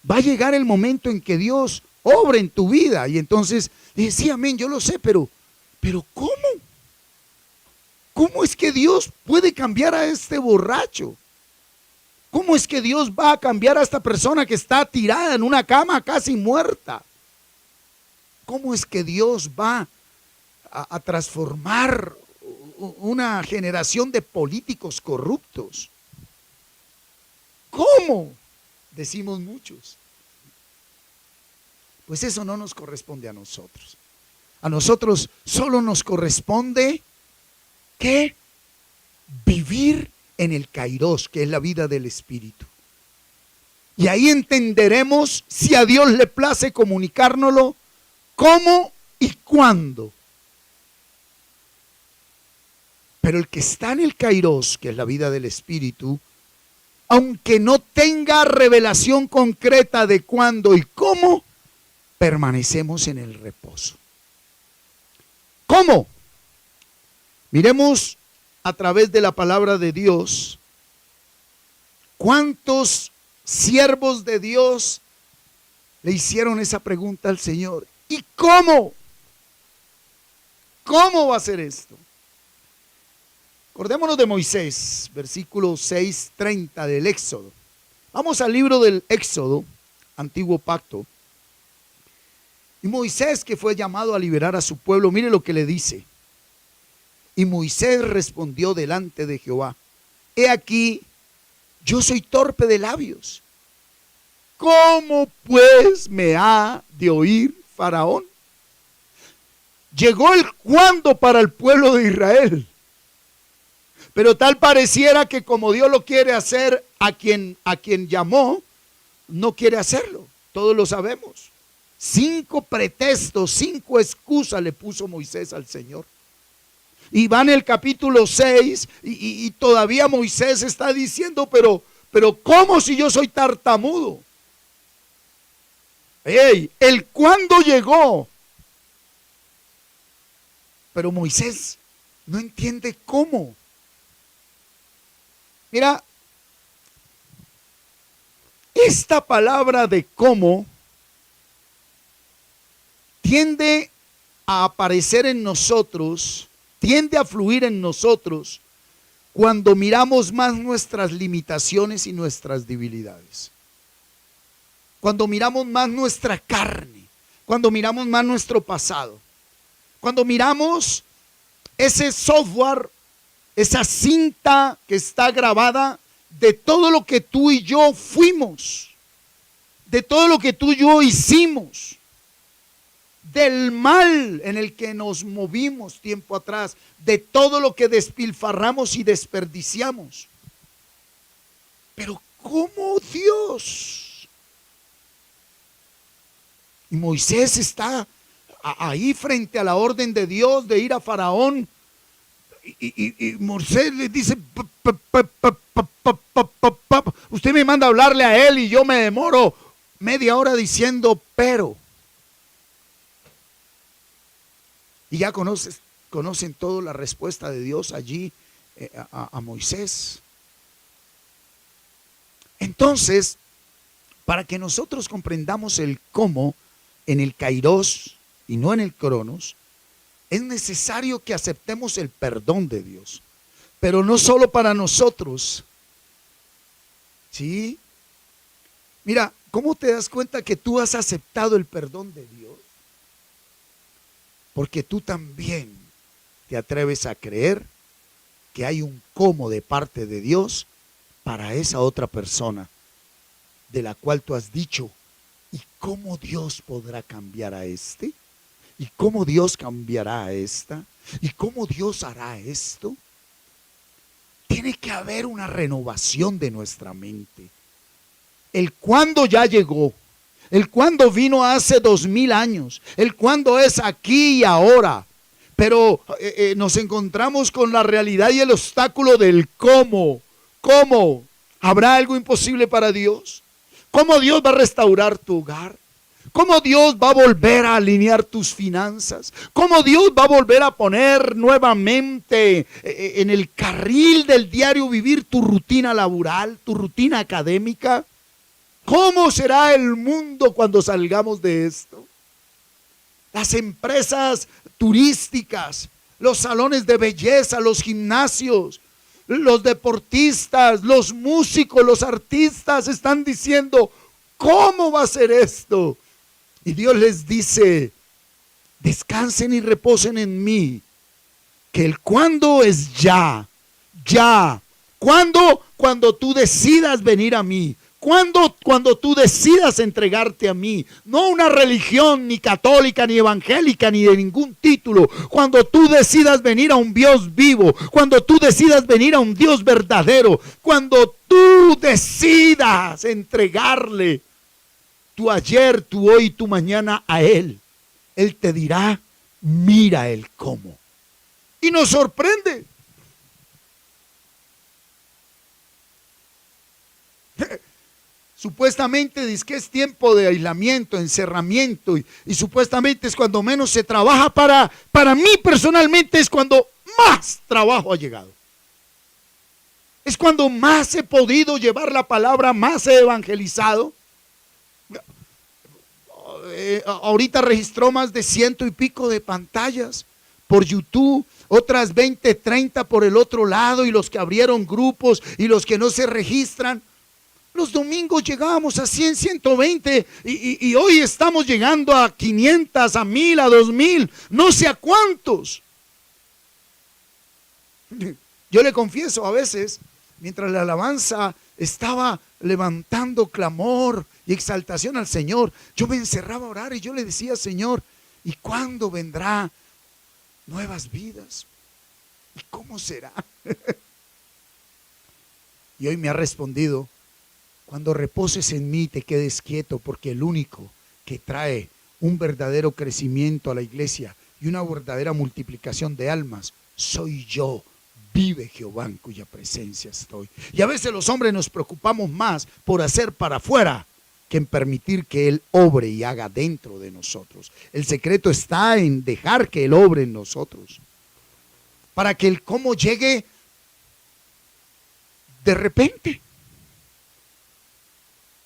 Va a llegar el momento en que Dios obra en tu vida. Y entonces, sí, amén, yo lo sé, pero ¿cómo? ¿Cómo es que Dios puede cambiar a este borracho? ¿Cómo es que Dios va a cambiar a esta persona que está tirada en una cama casi muerta? ¿Cómo es que Dios va a transformar una generación de políticos corruptos? ¿Cómo? Decimos muchos. Pues eso no nos corresponde a nosotros. A nosotros solo nos corresponde ¿qué? Vivir en el kairos, que es la vida del Espíritu. Y ahí entenderemos si a Dios le place comunicárnoslo, cómo y cuándo. Pero el que está en el kairos, que es la vida del Espíritu, aunque no tenga revelación concreta de cuándo y cómo, permanecemos en el reposo. ¿Cómo? Miremos a través de la palabra de Dios cuántos siervos de Dios le hicieron esa pregunta al Señor. ¿Y cómo? ¿Cómo va a ser esto? Acordémonos de Moisés, versículo 6:30 del Éxodo. Vamos al libro del Éxodo, Antiguo Pacto. Y Moisés, que fue llamado a liberar a su pueblo, mire lo que le dice. Y Moisés respondió delante de Jehová: he aquí, yo soy torpe de labios. ¿Cómo pues me ha de oír Faraón? Llegó el cuándo para el pueblo de Israel. Pero tal pareciera que como Dios lo quiere hacer a quien llamó, no quiere hacerlo. Todos lo sabemos. 5 pretextos, 5 excusas le puso Moisés al Señor. Y va en el capítulo 6 y todavía Moisés está diciendo, pero ¿cómo si yo soy tartamudo? Hey, el cuándo llegó. Pero Moisés no entiende cómo. Mira, esta palabra de cómo tiende a aparecer en nosotros, tiende a fluir en nosotros cuando miramos más nuestras limitaciones y nuestras debilidades. Cuando miramos más nuestra carne, cuando miramos más nuestro pasado, cuando miramos ese software esa cinta que está grabada de todo lo que tú y yo fuimos, de todo lo que tú y yo hicimos, del mal en el que nos movimos tiempo atrás, de todo lo que despilfarramos y desperdiciamos. Pero ¿cómo Dios? Y Moisés está ahí frente a la orden de Dios de ir a Faraón. Y Moisés le dice, usted me manda a hablarle a él y yo me demoro media hora diciendo pero. Y ya conocen toda la respuesta de Dios allí a Moisés. Entonces, para que nosotros comprendamos el cómo en el Kairos y no en el Cronos, es necesario que aceptemos el perdón de Dios. Pero no solo para nosotros. ¿Sí? Mira, ¿cómo te das cuenta que tú has aceptado el perdón de Dios? Porque tú también te atreves a creer que hay un cómo de parte de Dios para esa otra persona de la cual tú has dicho, ¿y cómo Dios podrá cambiar a este? ¿Y cómo Dios cambiará a esta? ¿Y cómo Dios hará esto? Tiene que haber una renovación de nuestra mente. El cuándo ya llegó. El cuándo vino hace 2000 años. El cuándo es aquí y ahora. Pero nos encontramos con la realidad y el obstáculo del cómo. ¿Cómo? ¿Habrá algo imposible para Dios? ¿Cómo Dios va a restaurar tu hogar? ¿Cómo Dios va a volver a alinear tus finanzas? ¿Cómo Dios va a volver a poner nuevamente en el carril del diario vivir tu rutina laboral, tu rutina académica? ¿Cómo será el mundo cuando salgamos de esto? Las empresas turísticas, los salones de belleza, los gimnasios, los deportistas, los músicos, los artistas están diciendo, ¿cómo va a ser esto? Y Dios les dice, descansen y reposen en mí, que el cuándo es ya, ya. ¿Cuándo? Cuando tú decidas venir a mí. Cuando tú decidas entregarte a mí, no una religión ni católica, ni evangélica, ni de ningún título. Cuando tú decidas venir a un Dios vivo, cuando tú decidas venir a un Dios verdadero, cuando tú decidas entregarle tu ayer, tu hoy, tu mañana a Él, Él te dirá, mira el cómo. Y nos sorprende. Supuestamente dice que es tiempo de aislamiento, encerramiento y supuestamente es cuando menos se trabaja. Para mí personalmente es cuando más trabajo ha llegado. Es cuando más he podido llevar la palabra, más he evangelizado. Ahorita registró más de 100 y pico de pantallas por YouTube, otras 20, 30 por el otro lado y los que abrieron grupos y los que no se registran. Los domingos llegábamos a 100, 120 y hoy estamos llegando a 500, a 1000, a 2000, no sé a cuántos. Yo le confieso a veces, mientras la alabanza estaba levantando clamor y exaltación al Señor, yo me encerraba a orar y yo le decía, Señor, ¿y cuándo vendrá nuevas vidas? ¿Y cómo será? Y hoy me ha respondido, cuando reposes en mí te quedes quieto, porque el único que trae un verdadero crecimiento a la iglesia y una verdadera multiplicación de almas soy yo. Vive Jehová en cuya presencia estoy. Y a veces los hombres nos preocupamos más por hacer para afuera que en permitir que Él obre y haga dentro de nosotros. El secreto está en dejar que Él obre en nosotros, para que el cómo llegue de repente.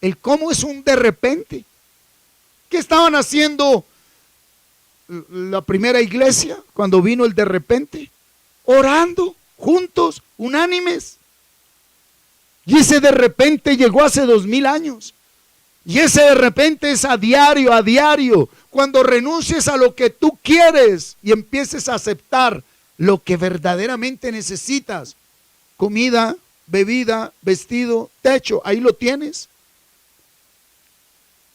El cómo es un de repente. ¿Qué estaban haciendo la primera iglesia cuando vino el de repente? Orando juntos, unánimes. Y ese de repente llegó hace 2000 años. Y ese de repente es a diario, a diario. Cuando renuncies a lo que tú quieres y empieces a aceptar lo que verdaderamente necesitas: comida, bebida, vestido, techo. Ahí lo tienes.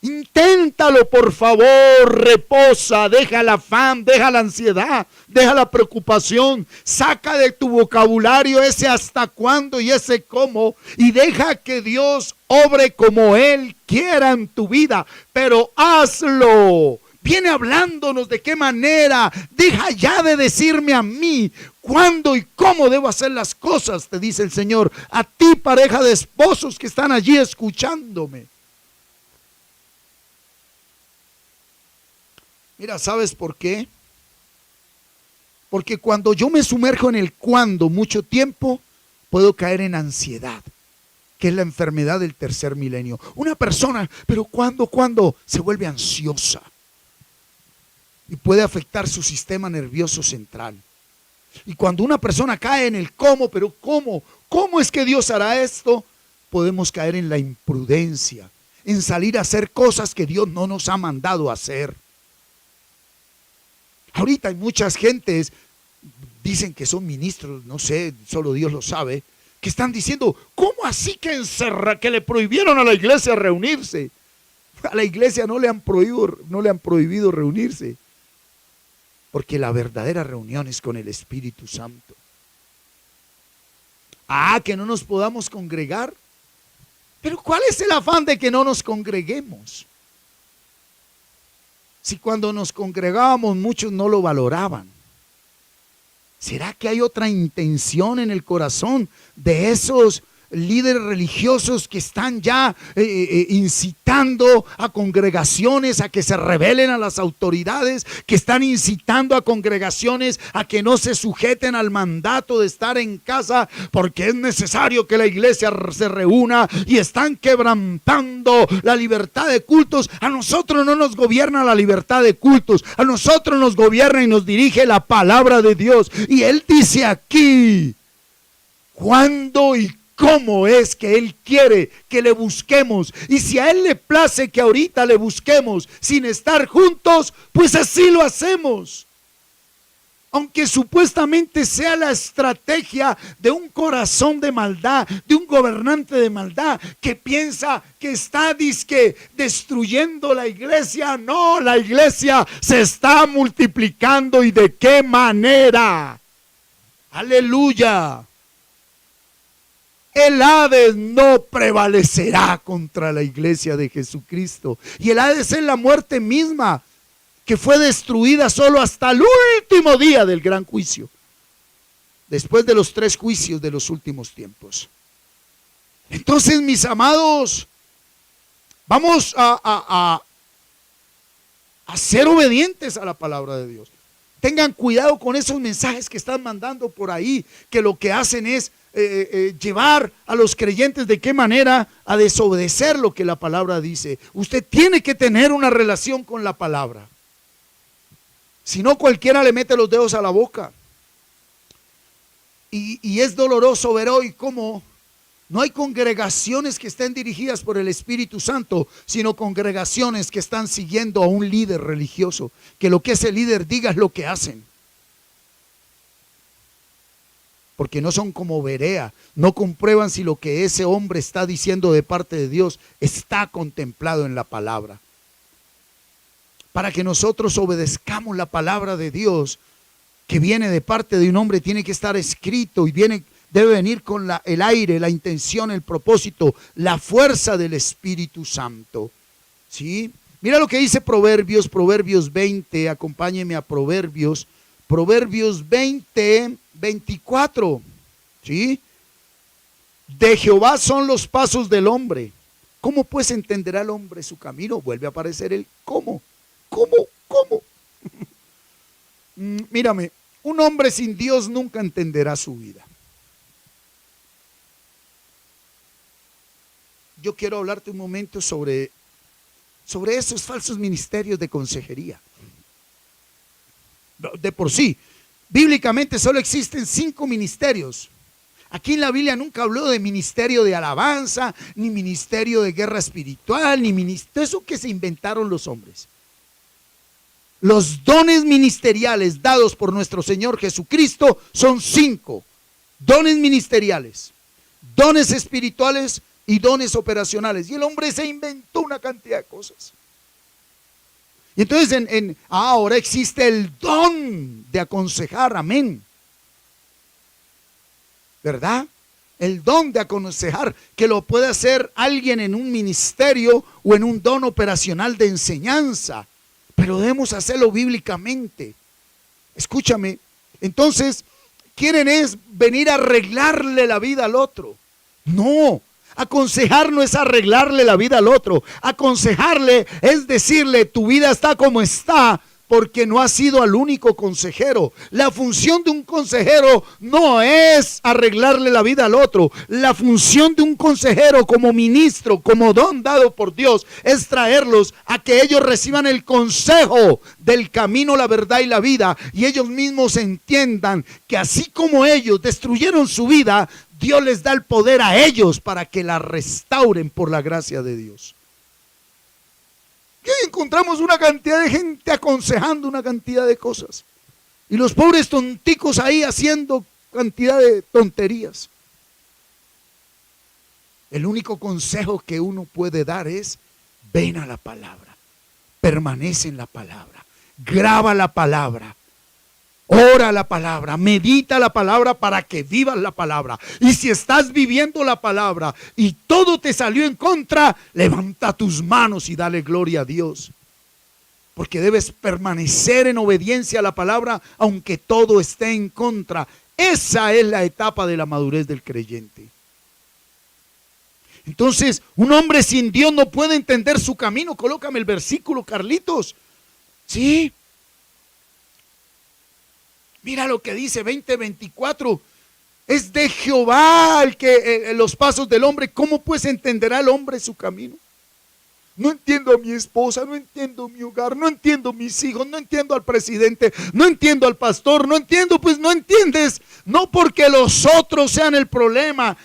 Inténtalo, por favor. Reposa, deja el afán, deja la ansiedad, deja la preocupación. Saca de tu vocabulario ese hasta cuándo y ese cómo, y deja que Dios obre como Él quiera en tu vida. Pero hazlo. Viene hablándonos de qué manera. Deja ya de decirme a mí cuándo y cómo debo hacer las cosas, te dice el Señor. A ti, pareja de esposos que están allí escuchándome. Mira, ¿sabes por qué? Porque cuando yo me sumerjo en el cuándo mucho tiempo, puedo caer en ansiedad, que es la enfermedad del tercer milenio. Una persona, pero ¿cuándo? Se vuelve ansiosa y puede afectar su sistema nervioso central. Y cuando una persona cae en el cómo, pero ¿cómo es que Dios hará esto? Podemos caer en la imprudencia, en salir a hacer cosas que Dios no nos ha mandado a hacer. Ahorita hay muchas gentes, dicen que son ministros, no sé, solo Dios lo sabe, que están diciendo: ¿cómo así que le prohibieron a la iglesia reunirse? A la iglesia no le han prohibido reunirse, porque la verdadera reunión es con el Espíritu Santo. Que no nos podamos congregar. Pero ¿cuál es el afán de que no nos congreguemos? Si cuando nos congregábamos muchos no lo valoraban. ¿Será que hay otra intención en el corazón de esos líderes religiosos que están ya incitando a congregaciones a que se rebelen a las autoridades, que están incitando a congregaciones a que no se sujeten al mandato de estar en casa porque es necesario que la iglesia se reúna, y están quebrantando la libertad de cultos? A nosotros no nos gobierna la libertad de cultos, a nosotros nos gobierna y nos dirige la palabra de Dios. Y Él dice aquí cuándo y cómo es que Él quiere que le busquemos. Y si a Él le place que ahorita le busquemos sin estar juntos, pues así lo hacemos. Aunque supuestamente sea la estrategia de un corazón de maldad, de un gobernante de maldad que piensa que está destruyendo la iglesia. No, la iglesia se está multiplicando. ¿Y de qué manera? Aleluya. El Hades no prevalecerá contra la iglesia de Jesucristo. Y el Hades es la muerte misma, que fue destruida solo hasta el último día del gran juicio, después de los 3 juicios de los últimos tiempos. Entonces, mis amados, vamos a ser obedientes a la palabra de Dios. Tengan cuidado con esos mensajes que están mandando por ahí, que lo que hacen es llevar a los creyentes de qué manera a desobedecer lo que la palabra dice. Usted tiene que tener una relación con la palabra. Si no, cualquiera le mete los dedos a la boca. Y es doloroso ver hoy cómo no hay congregaciones que estén dirigidas por el Espíritu Santo, sino congregaciones que están siguiendo a un líder religioso, que lo que ese líder diga es lo que hacen. Porque no son como Berea, no comprueban si lo que ese hombre está diciendo de parte de Dios está contemplado en la palabra. Para que nosotros obedezcamos la palabra de Dios, que viene de parte de un hombre, tiene que estar escrito y debe venir con el aire, la intención, el propósito, la fuerza del Espíritu Santo. ¿Sí? Mira lo que dice Proverbios 20, acompáñeme a Proverbios 20, 24. ¿Sí? De Jehová son los pasos del hombre. ¿Cómo pues entenderá el hombre su camino? Vuelve a aparecer el ¿cómo? Mírame, un hombre sin Dios nunca entenderá su vida. Yo quiero hablarte un momento sobre esos falsos ministerios de consejería. De por sí, bíblicamente solo existen 5 ministerios. Aquí en la Biblia nunca habló de ministerio de alabanza, ni ministerio de guerra espiritual, ni ministerio, eso que se inventaron los hombres. Los dones ministeriales dados por nuestro Señor Jesucristo son 5. Dones ministeriales, dones espirituales y dones operacionales. Y el hombre se inventó una cantidad de cosas. Y entonces ahora existe el don de aconsejar, amén. ¿Verdad? El don de aconsejar, que lo puede hacer alguien en un ministerio o en un don operacional de enseñanza. Pero debemos hacerlo bíblicamente. Escúchame. Entonces, quieren es venir a arreglarle la vida al otro. No, aconsejar no es arreglarle la vida al otro. Aconsejarle es decirle: tu vida está como está porque no has sido al único consejero. La función de un consejero no es arreglarle la vida al otro. La función de un consejero como ministro, como don dado por Dios, es traerlos a que ellos reciban el consejo del camino, la verdad y la vida, y ellos mismos entiendan que así como ellos destruyeron su vida, Dios les da el poder a ellos para que la restauren por la gracia de Dios. Y hoy encontramos una cantidad de gente aconsejando una cantidad de cosas, y los pobres tonticos ahí haciendo cantidad de tonterías. El único consejo que uno puede dar es: ven a la palabra, permanece en la palabra, graba la palabra, ora la palabra, medita la palabra para que vivas la palabra. Y si estás viviendo la palabra y todo te salió en contra, levanta tus manos y dale gloria a Dios. Porque debes permanecer en obediencia a la palabra aunque todo esté en contra. Esa es la etapa de la madurez del creyente. Entonces, un hombre sin Dios no puede entender su camino. Colócame el versículo, Carlitos. Sí. Mira lo que dice 20:24. Es de Jehová el que los pasos del hombre. ¿Cómo pues entenderá el hombre su camino? No entiendo a mi esposa, no entiendo mi hogar, no entiendo a mis hijos, no entiendo al presidente, no entiendo al pastor, no entiendo. Pues no entiendes, no porque los otros sean el problema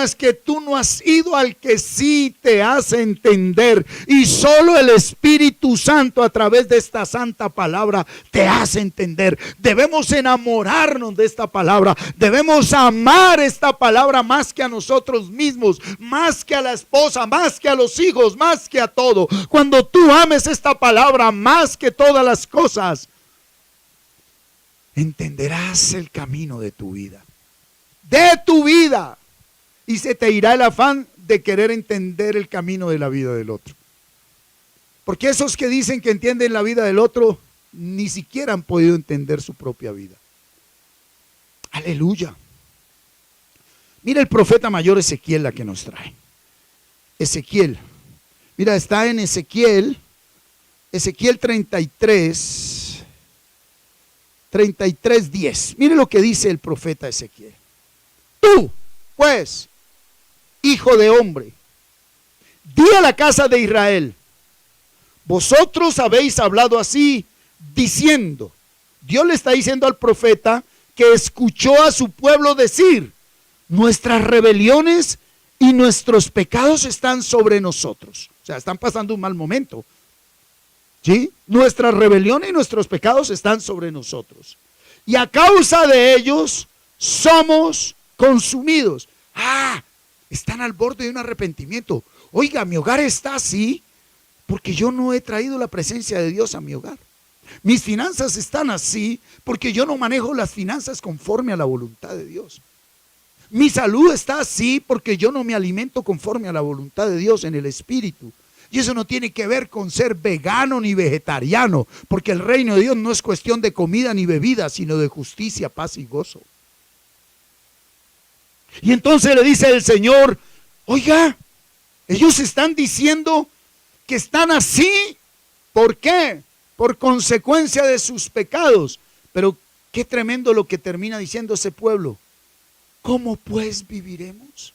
es que tú no has ido al que sí te hace entender, y solo el Espíritu Santo a través de esta santa palabra te hace entender. Debemos enamorarnos de esta palabra, debemos amar esta palabra más que a nosotros mismos, más que a la esposa, más que a los hijos, más que a todo. Cuando tú ames esta palabra más que todas las cosas, entenderás el camino de tu vida, y se te irá el afán de querer entender el camino de la vida del otro. Porque esos que dicen que entienden la vida del otro ni siquiera han podido entender su propia vida. Aleluya. Mira el profeta mayor Ezequiel, la que nos trae. Ezequiel. Mira, está en Ezequiel 33:10. Mire lo que dice el profeta Ezequiel. Tú, pues, hijo de hombre, di a la casa de Israel: vosotros habéis hablado así, diciendo. Dios le está diciendo al profeta que escuchó a su pueblo decir: nuestras rebeliones y nuestros pecados están sobre nosotros. O sea, están pasando un mal momento. ¿Sí? Nuestras rebeliones y nuestros pecados están sobre nosotros, y a causa de ellos somos consumidos. Están al borde de un arrepentimiento. Oiga, mi hogar está así porque yo no he traído la presencia de Dios a mi hogar. Mis finanzas están así porque yo no manejo las finanzas conforme a la voluntad de Dios. Mi salud está así porque yo no me alimento conforme a la voluntad de Dios en el espíritu. Y eso no tiene que ver con ser vegano ni vegetariano, porque el reino de Dios no es cuestión de comida ni bebida, sino de justicia, paz y gozo. Y entonces le dice el Señor: oiga, ellos están diciendo que están así. ¿Por qué? Por consecuencia de sus pecados. Pero qué tremendo lo que termina diciendo ese pueblo. ¿Cómo pues viviremos?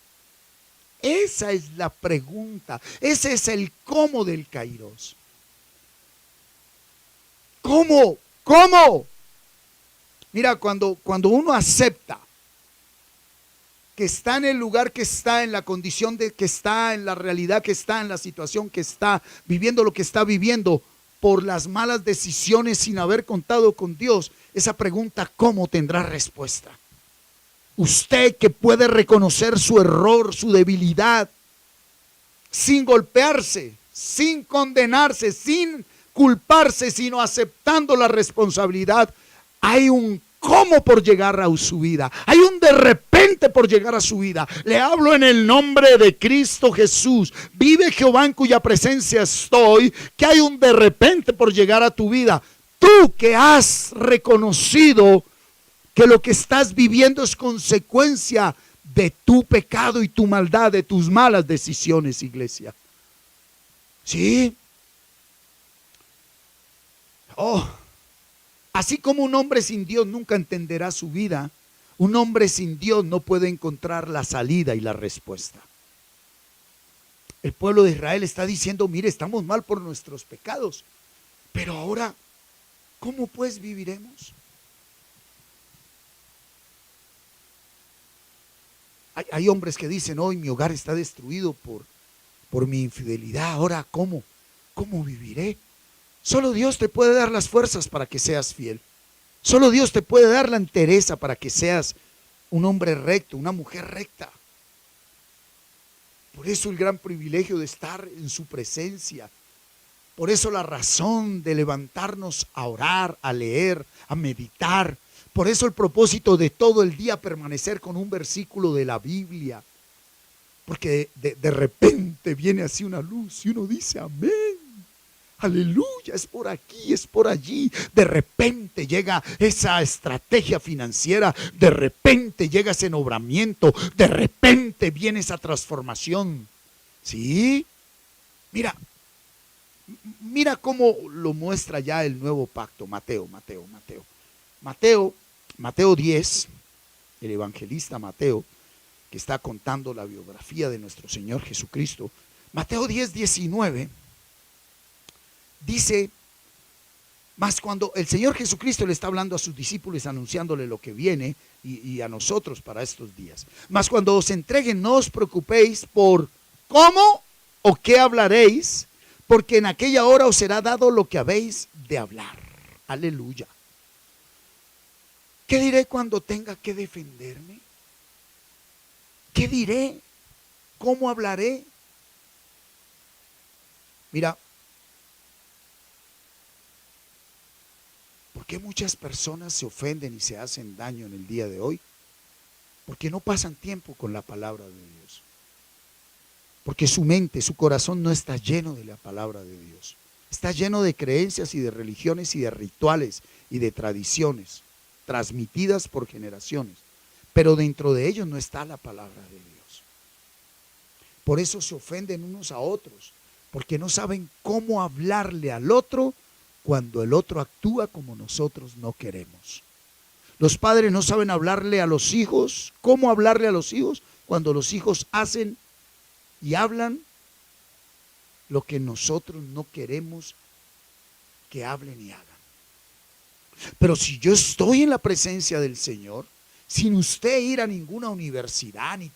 Esa es la pregunta. Ese es el cómo del Kairos. ¿Cómo? Mira, cuando uno acepta que está en el lugar que está, en la condición de que está, en la realidad que está, en la situación que está, viviendo lo que está viviendo, por las malas decisiones sin haber contado con Dios, esa pregunta ¿cómo tendrá respuesta? Usted que puede reconocer su error, su debilidad, sin golpearse, sin condenarse, sin culparse, sino aceptando la responsabilidad, hay un cómo por llegar a su vida, hay un de repente por llegar a su vida. Le hablo en el nombre de Cristo Jesús. Vive Jehová en cuya presencia estoy, que hay un de repente por llegar a tu vida. Tú que has reconocido que lo que estás viviendo es consecuencia de tu pecado y tu maldad, de tus malas decisiones, iglesia. ¿Sí? Así como un hombre sin Dios nunca entenderá su vida, un hombre sin Dios no puede encontrar la salida y la respuesta. El pueblo de Israel está diciendo, mire, estamos mal por nuestros pecados, pero ahora, ¿cómo pues viviremos? Hay hombres que dicen, hoy mi hogar está destruido por mi infidelidad, ahora ¿cómo viviré? Solo Dios te puede dar las fuerzas para que seas fiel. Solo Dios te puede dar la entereza para que seas un hombre recto, una mujer recta. Por eso el gran privilegio de estar en su presencia. Por eso la razón de levantarnos a orar, a leer, a meditar. Por eso el propósito de todo el día permanecer con un versículo de la Biblia. Porque de repente viene así una luz y uno dice amén. Aleluya, es por aquí, es por allí. De repente llega esa estrategia financiera, de repente llega ese nombramiento, de repente viene esa transformación. ¿Sí? Mira cómo lo muestra ya el nuevo pacto. Mateo 10, el evangelista Mateo, que está contando la biografía de nuestro Señor Jesucristo. Mateo 10:19. Dice, mas cuando el Señor Jesucristo le está hablando a sus discípulos, anunciándole lo que viene y a nosotros para estos días. Mas cuando os entreguen, no os preocupéis por cómo o qué hablaréis, porque en aquella hora os será dado lo que habéis de hablar. Aleluya. ¿Qué diré cuando tenga que defenderme? ¿Qué diré? ¿Cómo hablaré? Mira, ¿por qué muchas personas se ofenden y se hacen daño en el día de hoy? Porque no pasan tiempo con la palabra de Dios. Porque su mente, su corazón no está lleno de la palabra de Dios. Está lleno de creencias y de religiones y de rituales y de tradiciones transmitidas por generaciones. Pero dentro de ellos no está la palabra de Dios. Por eso se ofenden unos a otros. Porque no saben cómo hablarle al otro cuando el otro actúa como nosotros no queremos. Los padres no saben hablarle a los hijos, cómo hablarle a los hijos cuando los hijos hacen y hablan lo que nosotros no queremos que hablen y hagan. Pero si yo estoy en la presencia del Señor, sin usted ir a ninguna universidad, ni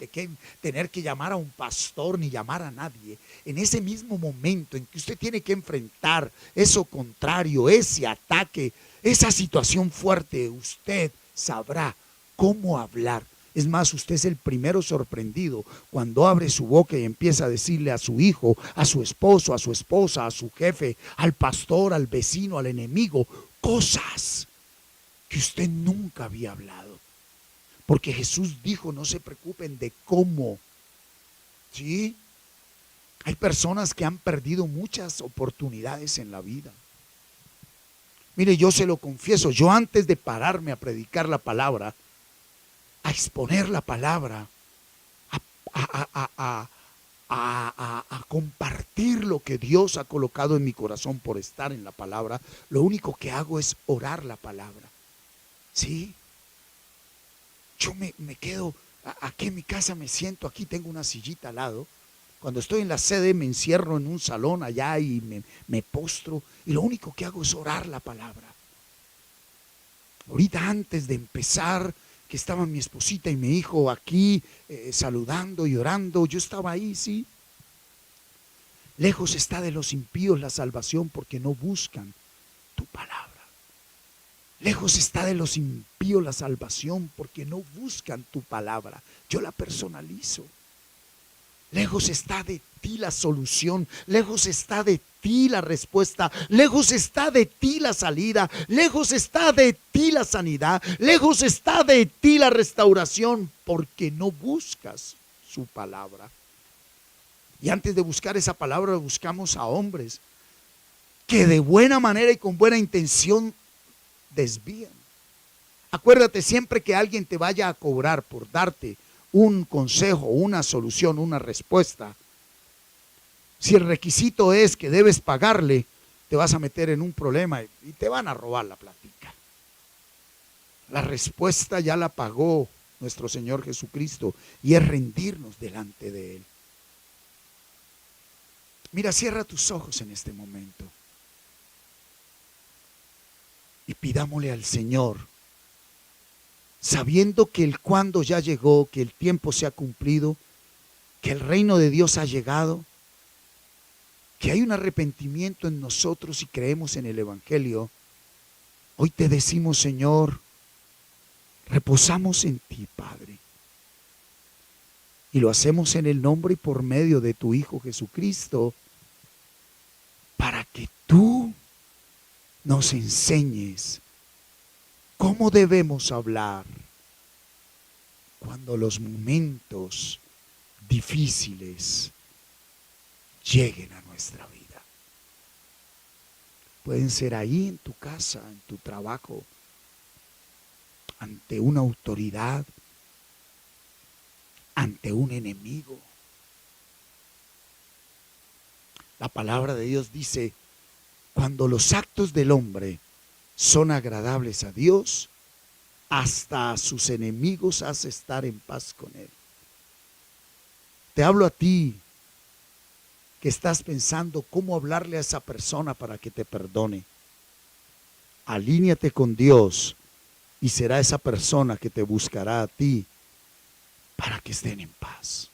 tener que llamar a un pastor, ni llamar a nadie, en ese mismo momento en que usted tiene que enfrentar eso contrario, ese ataque, esa situación fuerte, usted sabrá cómo hablar. Es más, usted es el primero sorprendido cuando abre su boca y empieza a decirle a su hijo, a su esposo, a su esposa, a su jefe, al pastor, al vecino, al enemigo, cosas que usted nunca había hablado. Porque Jesús dijo, no se preocupen de cómo. ¿Sí? Hay personas que han perdido muchas oportunidades en la vida. Mire, yo se lo confieso, yo antes de pararme a predicar la palabra, a exponer la palabra, a compartir lo que Dios ha colocado en mi corazón por estar en la palabra, lo único que hago es orar la palabra. ¿Sí? Yo me quedo aquí en mi casa, me siento aquí, tengo una sillita al lado. Cuando estoy en la sede me encierro en un salón allá y me postro y lo único que hago es orar la palabra. Ahorita antes de empezar, que estaban mi esposita y mi hijo aquí saludando y orando, yo estaba ahí, sí. Lejos está de los impíos la salvación porque no buscan tu palabra. Lejos está de los impíos la salvación porque no buscan tu palabra. Yo la personalizo. Lejos está de ti la solución, lejos está de ti la respuesta, lejos está de ti la salida, lejos está de ti la sanidad, lejos está de ti la restauración, porque no buscas su palabra. Y antes de buscar esa palabra, buscamos a hombres que de buena manera y con buena intención desvían. Acuérdate, siempre que alguien te vaya a cobrar por darte un consejo, una solución, una respuesta, si el requisito es que debes pagarle, te vas a meter en un problema y te van a robar la platica. La respuesta ya la pagó nuestro Señor Jesucristo y es rendirnos delante de Él. Mira, cierra tus ojos en este momento y pidámosle al Señor, sabiendo que el cuándo ya llegó, que el tiempo se ha cumplido, que el reino de Dios ha llegado, que hay un arrepentimiento en nosotros y creemos en el Evangelio. Hoy te decimos, Señor, reposamos en ti, Padre. Y lo hacemos en el nombre y por medio de tu Hijo Jesucristo, para que tú nos enseñes cómo debemos hablar cuando los momentos difíciles lleguen a nuestra vida. Pueden ser ahí en tu casa, en tu trabajo, ante una autoridad, ante un enemigo. La palabra de Dios dice, cuando los actos del hombre son agradables a Dios, hasta a sus enemigos hace estar en paz con Él. Te hablo a ti que estás pensando cómo hablarle a esa persona para que te perdone. Alíñate con Dios y será esa persona que te buscará a ti para que estén en paz.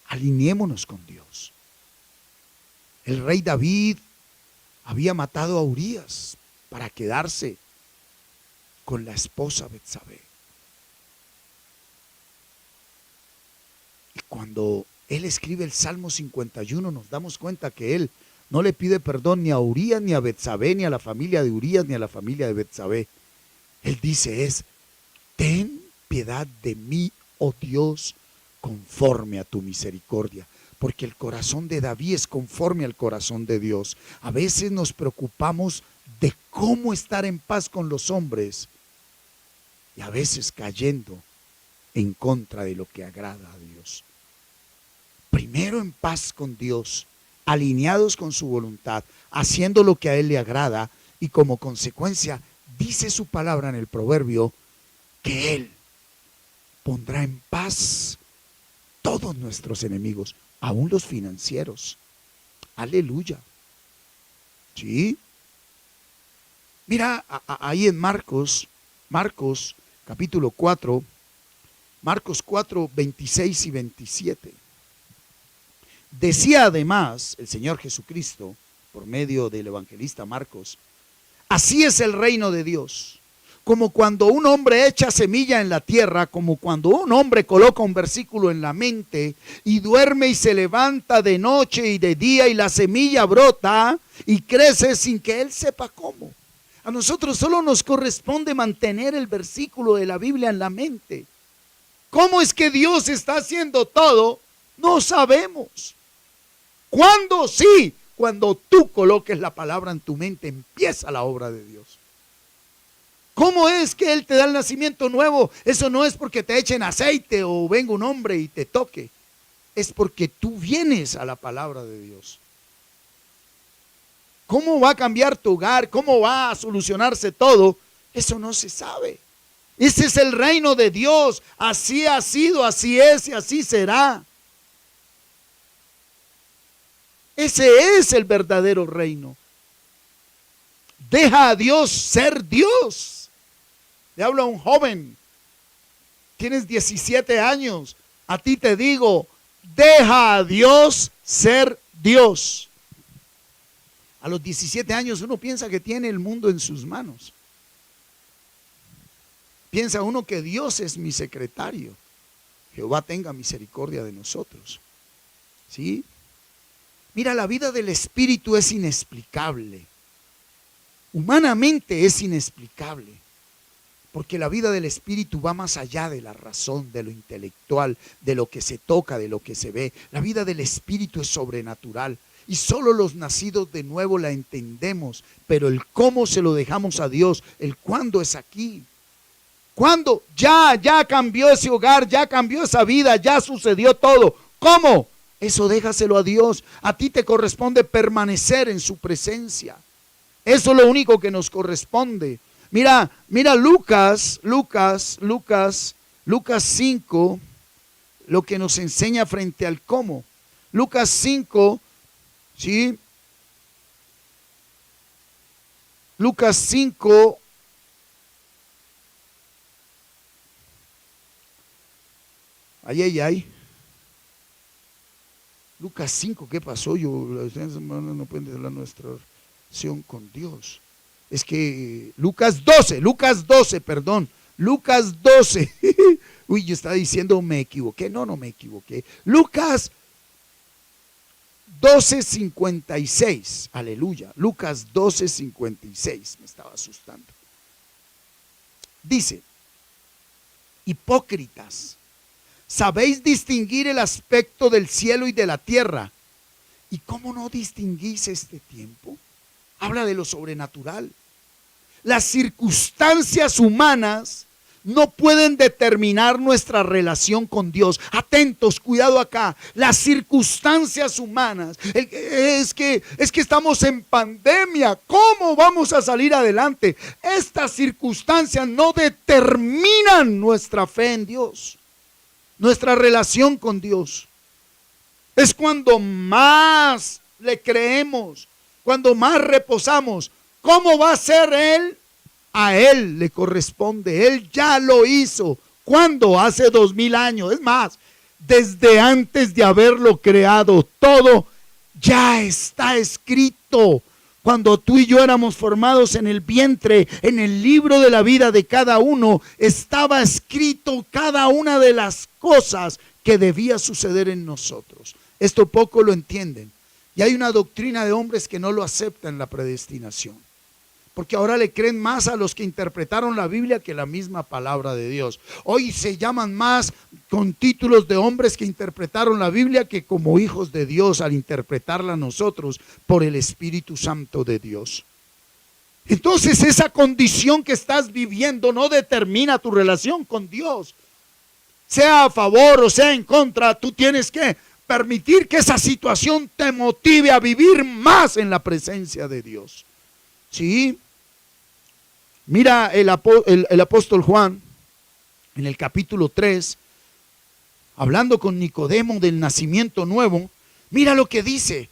Alineémonos con Dios. El rey David había matado a Urías para quedarse con la esposa Betsabé. Y cuando él escribe el Salmo 51, nos damos cuenta que él no le pide perdón ni a Urías, ni a Betsabé, ni a la familia de Urías, ni a la familia de Betsabé. Él dice ten piedad de mí, oh Dios, conforme a tu misericordia. Porque el corazón de David es conforme al corazón de Dios. A veces nos preocupamos de cómo estar en paz con los hombres y a veces cayendo en contra de lo que agrada a Dios. Primero en paz con Dios, alineados con su voluntad, haciendo lo que a Él le agrada, y como consecuencia dice su palabra en el proverbio que Él pondrá en paz todos nuestros enemigos, aún los financieros. Aleluya. ¿Sí? Mira ahí en Marcos capítulo 4, Marcos 4, 26 y 27. Decía además el Señor Jesucristo, por medio del evangelista Marcos, así es el reino de Dios, como cuando un hombre echa semilla en la tierra, como cuando un hombre coloca un versículo en la mente y duerme y se levanta de noche y de día y la semilla brota y crece sin que él sepa cómo. A nosotros solo nos corresponde mantener el versículo de la Biblia en la mente. ¿Cómo es que Dios está haciendo todo? No sabemos. ¿Cuándo? Sí, cuando tú coloques la palabra en tu mente, empieza la obra de Dios. ¿Cómo es que Él te da el nacimiento nuevo? Eso no es porque te echen aceite o venga un hombre y te toque. Es porque tú vienes a la palabra de Dios. ¿Cómo va a cambiar tu hogar? ¿Cómo va a solucionarse todo? Eso no se sabe. Ese es el reino de Dios. Así ha sido, así es y así será. Ese es el verdadero reino. Deja a Dios ser Dios. Le hablo a un joven. Tienes 17 años. A ti te digo, deja a Dios ser Dios. A los 17 años uno piensa que tiene el mundo en sus manos. Piensa uno que Dios es mi secretario. Jehová tenga misericordia de nosotros. ¿Sí? Mira, la vida del Espíritu es inexplicable. Humanamente es inexplicable. Porque la vida del Espíritu va más allá de la razón, de lo intelectual, de lo que se toca, de lo que se ve. La vida del Espíritu es sobrenatural. Y solo los nacidos de nuevo la entendemos. Pero el cómo se lo dejamos a Dios, el cuándo es aquí. ¿Cuándo? Ya cambió ese hogar, ya cambió esa vida, ya sucedió todo. ¿Cómo? Eso déjaselo a Dios. A ti te corresponde permanecer en su presencia. Eso es lo único que nos corresponde. Mira Lucas 5, lo que nos enseña frente al cómo. Lucas 5, ¿sí? Lucas 5, ay. Lucas 5, ¿qué pasó? No pueden hablar nuestra oración con Dios. Es que Lucas 12, perdón. Lucas 12. Uy, yo estaba diciendo me equivoqué. No me equivoqué. Lucas 12:56. Aleluya. Lucas 12:56. Me estaba asustando. Dice: hipócritas, ¿sabéis distinguir el aspecto del cielo y de la tierra? ¿Y cómo no distinguís este tiempo? Habla de lo sobrenatural. Las circunstancias humanas no pueden determinar nuestra relación con Dios. Atentos, cuidado acá. Las circunstancias humanas. Es que estamos en pandemia. ¿Cómo vamos a salir adelante? Estas circunstancias no determinan nuestra fe en Dios, nuestra relación con Dios. Es cuando más le creemos, cuando más reposamos. ¿Cómo va a ser Él? A Él le corresponde. Él ya lo hizo. ¿Cuándo? Hace 2000 años. Es más, desde antes de haberlo creado, todo ya está escrito. Cuando tú y yo éramos formados en el vientre, en el libro de la vida de cada uno, estaba escrito cada una de las cosas que debía suceder en nosotros. Esto poco lo entienden. Y hay una doctrina de hombres que no lo aceptan, la predestinación. Porque ahora le creen más a los que interpretaron la Biblia que la misma palabra de Dios. Hoy se llaman más con títulos de hombres que interpretaron la Biblia que como hijos de Dios al interpretarla nosotros por el Espíritu Santo de Dios. Entonces esa condición que estás viviendo no determina tu relación con Dios. Sea a favor o sea en contra, tú tienes que permitir que esa situación te motive a vivir más en la presencia de Dios. ¿Sí? Mira el apóstol Juan en el capítulo 3, hablando con Nicodemo del nacimiento nuevo. Mira lo que dice.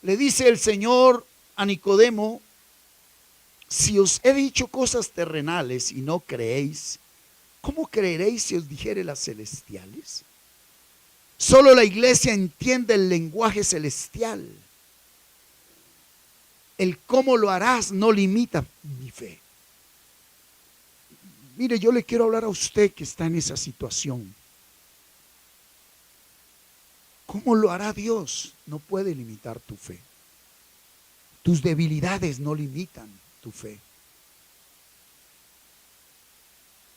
Le dice el Señor a Nicodemo: si os he dicho cosas terrenales y no creéis, ¿cómo creeréis si os dijere las celestiales? Solo la iglesia entiende el lenguaje celestial. El cómo lo harás no limita mi fe. Mire, yo le quiero hablar a usted que está en esa situación. ¿Cómo lo hará Dios? No puede limitar tu fe. Tus debilidades no limitan tu fe.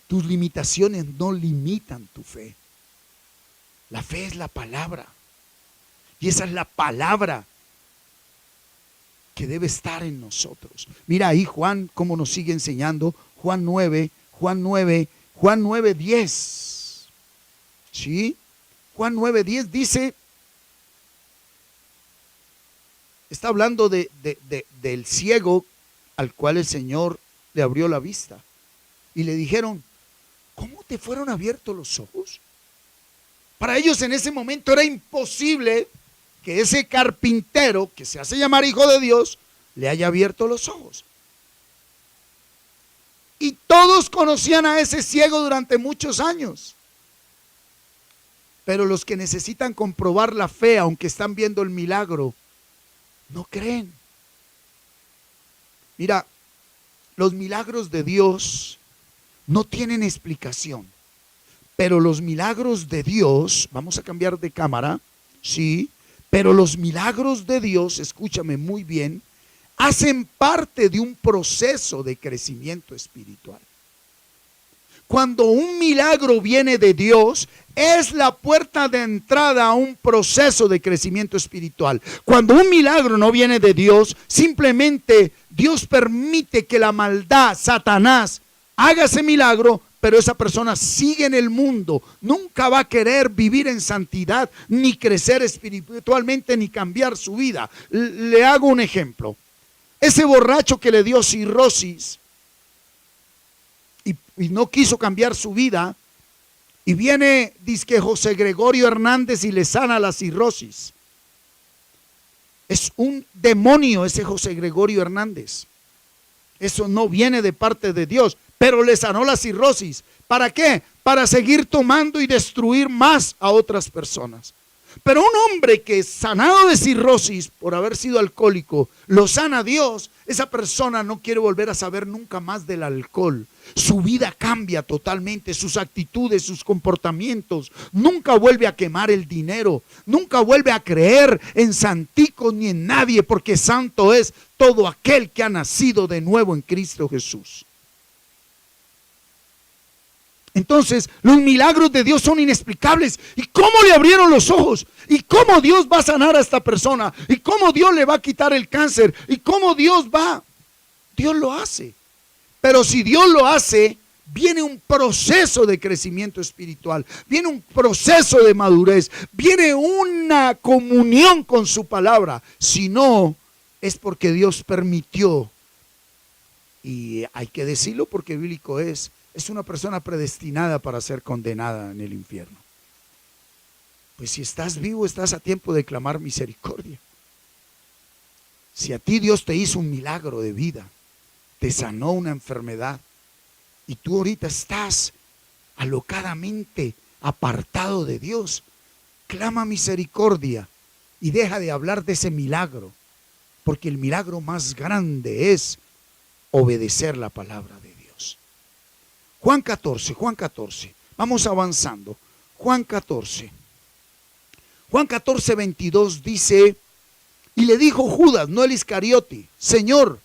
Tus limitaciones no limitan tu fe. La fe es la palabra. Y esa es la palabra que debe estar en nosotros. Mira ahí Juan cómo nos sigue enseñando. Juan 9:10. ¿Sí? Juan 9:10 dice, está hablando del ciego al cual el Señor le abrió la vista. Y le dijeron: ¿cómo te fueron abiertos los ojos? Para ellos en ese momento era imposible que ese carpintero, que se hace llamar hijo de Dios, le haya abierto los ojos. Y todos conocían a ese ciego durante muchos años. Pero los que necesitan comprobar la fe, aunque están viendo el milagro, no creen. Mira, los milagros de Dios no tienen explicación. Pero los milagros de Dios, vamos a cambiar de cámara, sí, pero los milagros de Dios, escúchame muy bien, hacen parte de un proceso de crecimiento espiritual. Cuando un milagro viene de Dios, es la puerta de entrada a un proceso de crecimiento espiritual. Cuando un milagro no viene de Dios, simplemente Dios permite que la maldad, Satanás, haga ese milagro, pero esa persona sigue en el mundo, nunca va a querer vivir en santidad, ni crecer espiritualmente, ni cambiar su vida. Le hago un ejemplo. Ese borracho que le dio cirrosis y no quiso cambiar su vida, y viene, dizque José Gregorio Hernández y le sana la cirrosis. Es un demonio ese José Gregorio Hernández. Eso no viene de parte de Dios, pero le sanó la cirrosis. ¿Para qué? Para seguir tomando y destruir más a otras personas. Pero un hombre que sanado de cirrosis por haber sido alcohólico, lo sana Dios, esa persona no quiere volver a saber nunca más del alcohol. Su vida cambia totalmente, sus actitudes, sus comportamientos. Nunca vuelve a quemar el dinero, nunca vuelve a creer en santicos ni en nadie, porque santo es todo aquel que ha nacido de nuevo en Cristo Jesús. Entonces, los milagros de Dios son inexplicables. ¿Y cómo le abrieron los ojos? ¿Y cómo Dios va a sanar a esta persona? ¿Y cómo Dios le va a quitar el cáncer? ¿Y cómo Dios va? Dios lo hace. Pero si Dios lo hace, viene un proceso de crecimiento espiritual, viene un proceso de madurez, viene una comunión con su palabra. Si no, es porque Dios permitió. Y hay que decirlo porque bíblico es una persona predestinada para ser condenada en el infierno. Pues si estás vivo, estás a tiempo de clamar misericordia. Si a ti Dios te hizo un milagro de vida, te sanó una enfermedad, y tú ahorita estás alocadamente apartado de Dios, clama misericordia y deja de hablar de ese milagro, porque el milagro más grande es obedecer la palabra de Dios. Juan 14, vamos avanzando. Juan 14, 22 dice: y le dijo Judas, no el Iscariote, Señor,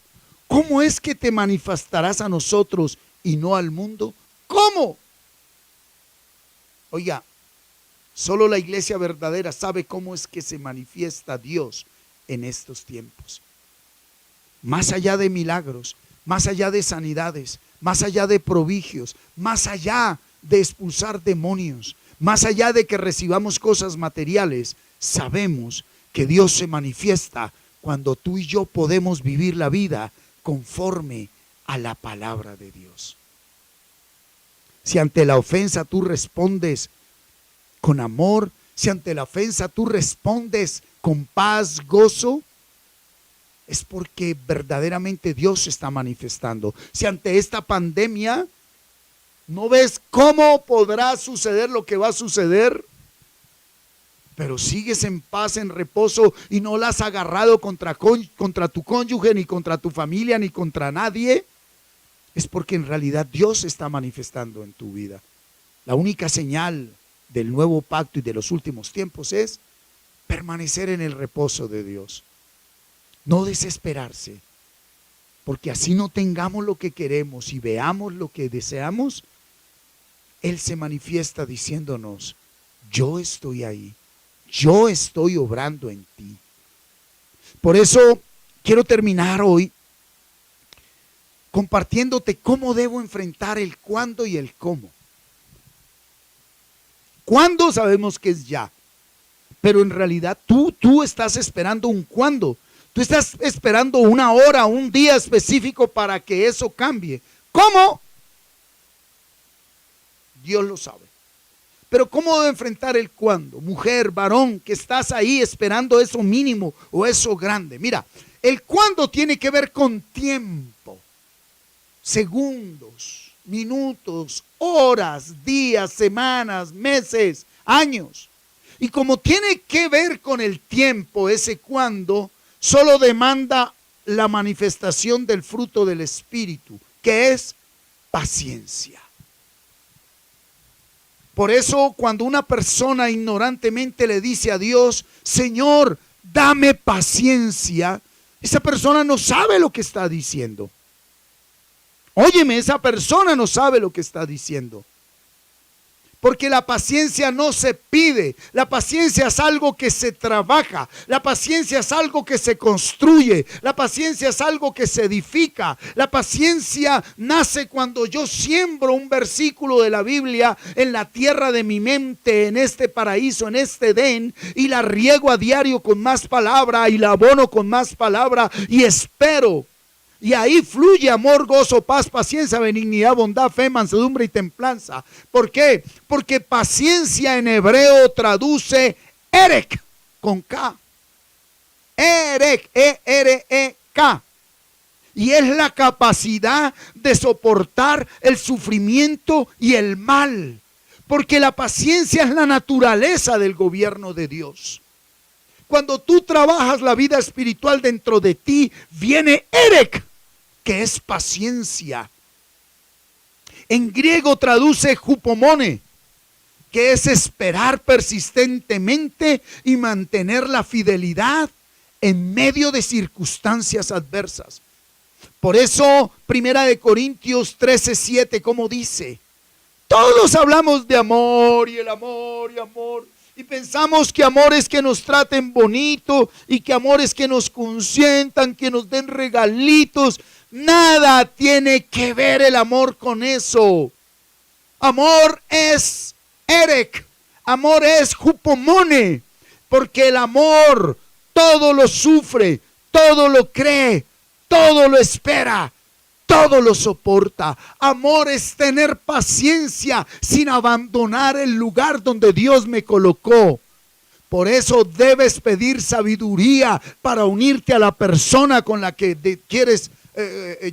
¿cómo es que te manifestarás a nosotros y no al mundo? ¿Cómo? Oiga, solo la iglesia verdadera sabe cómo es que se manifiesta Dios en estos tiempos. Más allá de milagros, más allá de sanidades, más allá de prodigios, más allá de expulsar demonios, más allá de que recibamos cosas materiales, sabemos que Dios se manifiesta cuando tú y yo podemos vivir la vida conforme a la palabra de Dios. Si ante la ofensa tú respondes con amor, si ante la ofensa tú respondes con paz, gozo, es porque verdaderamente Dios se está manifestando. Si ante esta pandemia no ves cómo podrá suceder lo que va a suceder, pero sigues en paz, en reposo, y no la has agarrado contra tu cónyuge, ni contra tu familia, ni contra nadie, es porque en realidad Dios se está manifestando en tu vida. La única señal del nuevo pacto y de los últimos tiempos es permanecer en el reposo de Dios. No desesperarse, porque así no tengamos lo que queremos y veamos lo que deseamos, Él se manifiesta diciéndonos: yo estoy ahí, yo estoy obrando en ti. Por eso quiero terminar hoy compartiéndote cómo debo enfrentar el cuándo y el cómo. ¿Cuándo? Sabemos que es ya, pero en realidad tú estás esperando un cuándo. Tú estás esperando una hora, un día específico para que eso cambie. ¿Cómo? Dios lo sabe. Pero ¿cómo debo enfrentar el cuándo? Mujer, varón, que estás ahí esperando eso mínimo o eso grande. Mira, el cuándo tiene que ver con tiempo, segundos, minutos, horas, días, semanas, meses, años. Y como tiene que ver con el tiempo, ese cuándo, solo demanda la manifestación del fruto del Espíritu, que es paciencia. Por eso cuando una persona ignorantemente le dice a Dios, Señor, dame paciencia, esa persona no sabe lo que está diciendo. Óyeme, esa persona no sabe lo que está diciendo. Porque la paciencia no se pide, la paciencia es algo que se trabaja, la paciencia es algo que se construye, la paciencia es algo que se edifica. La paciencia nace cuando yo siembro un versículo de la Biblia en la tierra de mi mente, en este paraíso, en este Edén, y la riego a diario con más palabra y la abono con más palabra y espero. Y ahí fluye amor, gozo, paz, paciencia, benignidad, bondad, fe, mansedumbre y templanza. ¿Por qué? Porque paciencia en hebreo traduce erek con K. Erek, E-R-E-K. Y es la capacidad de soportar el sufrimiento y el mal. Porque la paciencia es la naturaleza del gobierno de Dios. Cuando tú trabajas la vida espiritual dentro de ti, viene erek, que es paciencia. En griego traduce hupomone, que es esperar persistentemente y mantener la fidelidad en medio de circunstancias adversas. Por eso, 1 Corintios 13:7, como dice, todos hablamos de amor y el amor y amor. Y pensamos que amor es que nos traten bonito y que amor es que nos consientan, que nos den regalitos. Nada tiene que ver el amor con eso. Amor es erek, amor es hupomone, porque el amor todo lo sufre, todo lo cree, todo lo espera, todo lo soporta. Amor es tener paciencia sin abandonar el lugar donde Dios me colocó. Por eso debes pedir sabiduría para unirte a la persona con la que quieres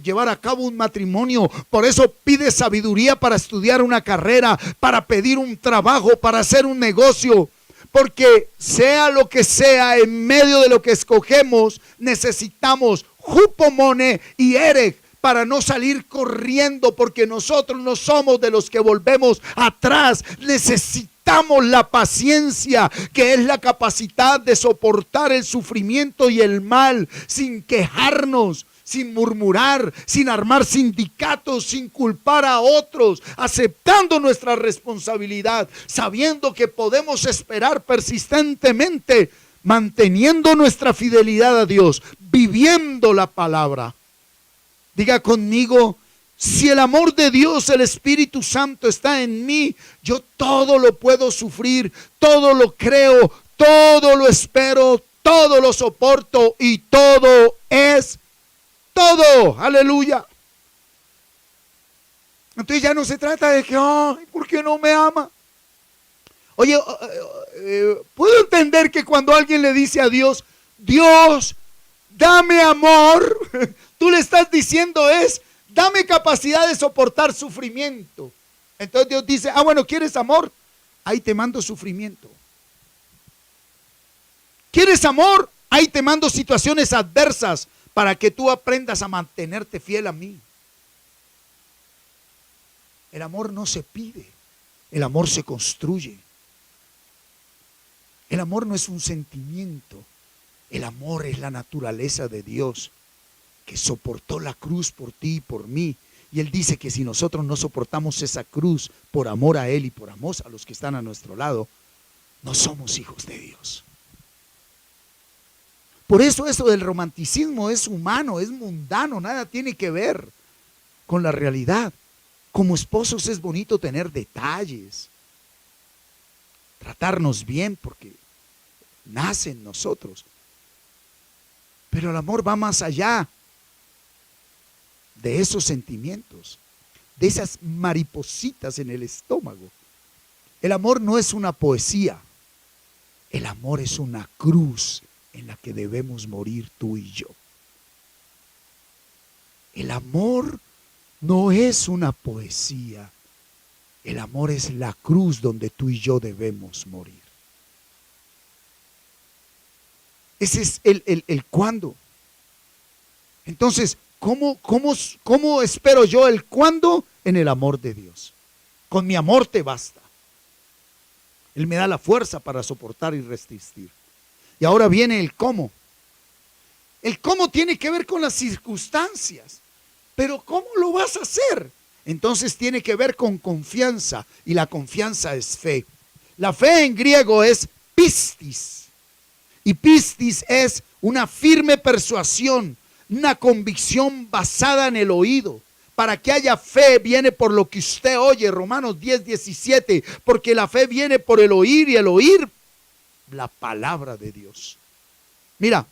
llevar a cabo un matrimonio. Por eso pide sabiduría para estudiar una carrera, para pedir un trabajo, para hacer un negocio. Porque sea lo que sea, en medio de lo que escogemos, necesitamos hupomone y erek para no salir corriendo, porque nosotros no somos de los que volvemos atrás. Necesitamos la paciencia, que es la capacidad de soportar el sufrimiento y el mal sin quejarnos, sin murmurar, sin armar sindicatos, sin culpar a otros, aceptando nuestra responsabilidad, sabiendo que podemos esperar persistentemente, manteniendo nuestra fidelidad a Dios, viviendo la palabra. Diga conmigo, si el amor de Dios, el Espíritu Santo está en mí, yo todo lo puedo sufrir, todo lo creo, todo lo espero, todo lo soporto y todo es todo. Aleluya. Entonces ya no se trata de que, ay, ¿por qué no me ama? Oye, puedo entender que cuando alguien le dice a Dios, Dios, dame amor, tú le estás diciendo dame capacidad de soportar sufrimiento. Entonces Dios dice, bueno, ¿quieres amor? Ahí te mando sufrimiento. ¿Quieres amor? Ahí te mando situaciones adversas para que tú aprendas a mantenerte fiel a mí. El amor no se pide, el amor se construye. El amor no es un sentimiento, el amor es la naturaleza de Dios, que soportó la cruz por ti y por mí. Y Él dice que si nosotros no soportamos esa cruz por amor a Él y por amor a los que están a nuestro lado, no somos hijos de Dios. Por eso eso del romanticismo es humano, es mundano, nada tiene que ver con la realidad. Como esposos es bonito tener detalles, tratarnos bien porque nace en nosotros. Pero el amor va más allá de esos sentimientos, de esas maripositas en el estómago. El amor no es una poesía, el amor es una cruz en la que debemos morir tú y yo. El amor no es una poesía, El amor es la cruz donde tú y yo debemos morir. Ese es el cuándo. Entonces, ¿cómo espero yo el cuándo? En el amor de Dios. Con mi amor te basta. Él me da la fuerza para soportar y resistir. Y ahora viene el cómo. El cómo tiene que ver con las circunstancias. Pero ¿cómo lo vas a hacer? Entonces tiene que ver con confianza. Y la confianza es fe. La fe en griego es pistis. Y pistis es una firme persuasión, una convicción basada en el oído. Para que haya fe viene por lo que usted oye, Romanos 10:17, porque la fe viene por el oír y el oír la palabra de Dios. Mira,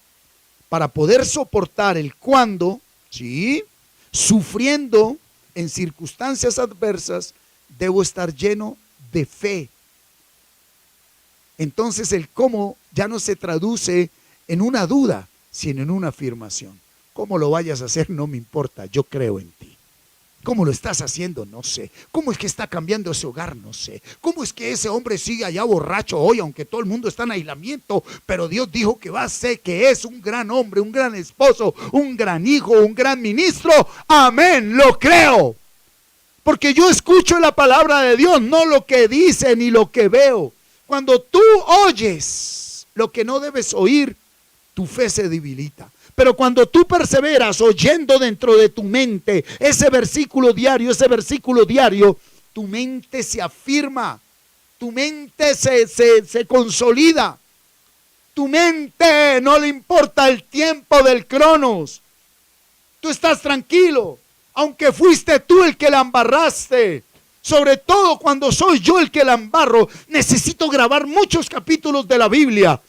para poder soportar el cuándo, ¿sí?, sufriendo en circunstancias adversas, debo estar lleno de fe. Entonces el cómo ya no se traduce en una duda, sino en una afirmación. ¿Cómo lo vayas a hacer? No me importa, yo creo en ti. ¿Cómo lo estás haciendo? No sé. ¿Cómo es que está cambiando ese hogar? No sé. ¿Cómo es que ese hombre sigue allá borracho hoy, aunque todo el mundo está en aislamiento? Pero Dios dijo que va a ser, que es un gran hombre, un gran esposo, un gran hijo, un gran ministro. Amén, lo creo. Porque yo escucho la palabra de Dios, no lo que dice ni lo que veo. Cuando tú oyes lo que no debes oír, tu fe se debilita. Pero cuando tú perseveras oyendo dentro de tu mente ese versículo diario, tu mente se afirma, tu mente se consolida, tu mente no le importa el tiempo del cronos, tú estás tranquilo, aunque fuiste tú el que la embarraste. Sobre todo cuando soy yo el que la embarro, necesito grabar muchos capítulos de la Biblia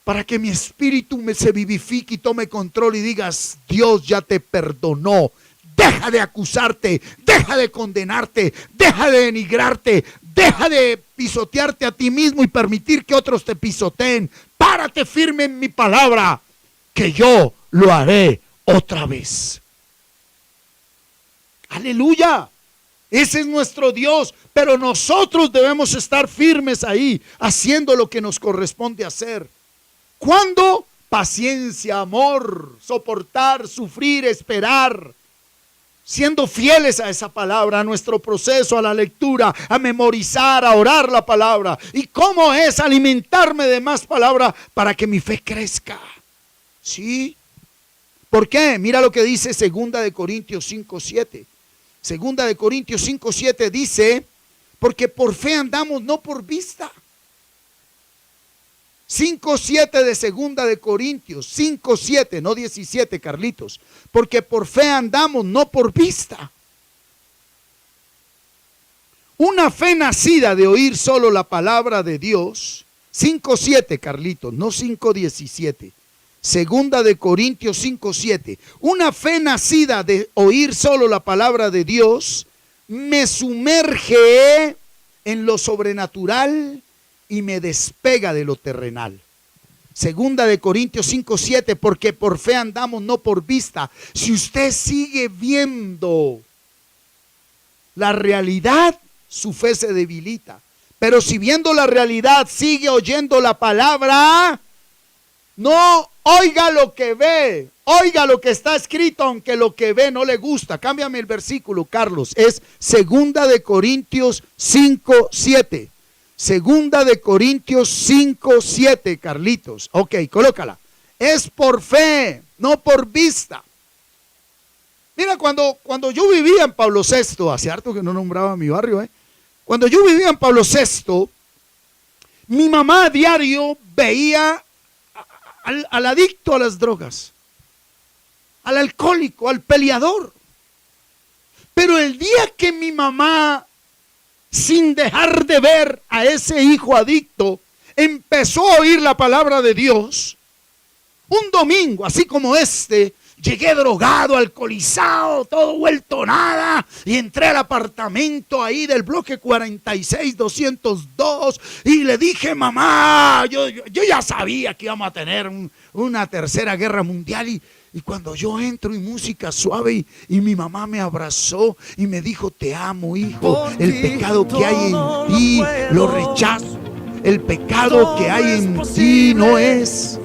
para que mi espíritu se vivifique y tome control y digas: Dios ya te perdonó. Deja de acusarte, deja de condenarte, deja de denigrarte, deja de pisotearte a ti mismo y permitir que otros te pisoteen. Párate firme en mi palabra, que yo lo haré otra vez. Aleluya. Ese es nuestro Dios, pero nosotros debemos estar firmes ahí, haciendo lo que nos corresponde hacer. ¿Cuándo? Paciencia, amor, soportar, sufrir, esperar, siendo fieles a esa palabra, a nuestro proceso, a la lectura, a memorizar, a orar la palabra. ¿Y cómo es alimentarme de más palabra para que mi fe crezca? ¿Sí? ¿Por qué? Mira lo que dice 2 Corintios 5:7. 2 Corintios 5:7 dice: porque por fe andamos, no por vista. 5:7 de 2 Corintios, 5:7, no 17, Carlitos. Porque por fe andamos, no por vista. Una fe nacida de oír solo la palabra de Dios. 5:7, Carlitos, no 5:17. 2 Corintios 5:7. Una fe nacida de oír solo la palabra de Dios me sumerge en lo sobrenatural y me despega de lo terrenal. 2 Corintios 5:7, porque por fe andamos, no por vista. Si usted sigue viendo la realidad, su fe se debilita. Pero si viendo la realidad sigue oyendo la palabra, no oiga lo que ve, oiga lo que está escrito, aunque lo que ve no le gusta. Cámbiame el versículo, Carlos. Es 2 Corintios 5:7. 2 Corintios 5:7, Carlitos. Ok, colócala. Es por fe, no por vista. Mira, cuando yo vivía en Pablo VI, hace harto que no nombraba mi barrio, Cuando yo vivía en Pablo VI, mi mamá a diario veía al adicto a las drogas, al alcohólico, al peleador. Pero el día que mi mamá, sin dejar de ver a ese hijo adicto, empezó a oír la palabra de Dios, un domingo, así como llegué drogado, alcoholizado, todo vuelto nada, y entré al apartamento ahí del bloque 46-202 y le dije: mamá, yo ya sabía que íbamos a tener una tercera guerra mundial, y Y cuando yo entro y música suave y mi mamá me abrazó y me dijo, te amo, hijo, el pecado que hay en ti lo rechazo, el pecado que hay en ti no es,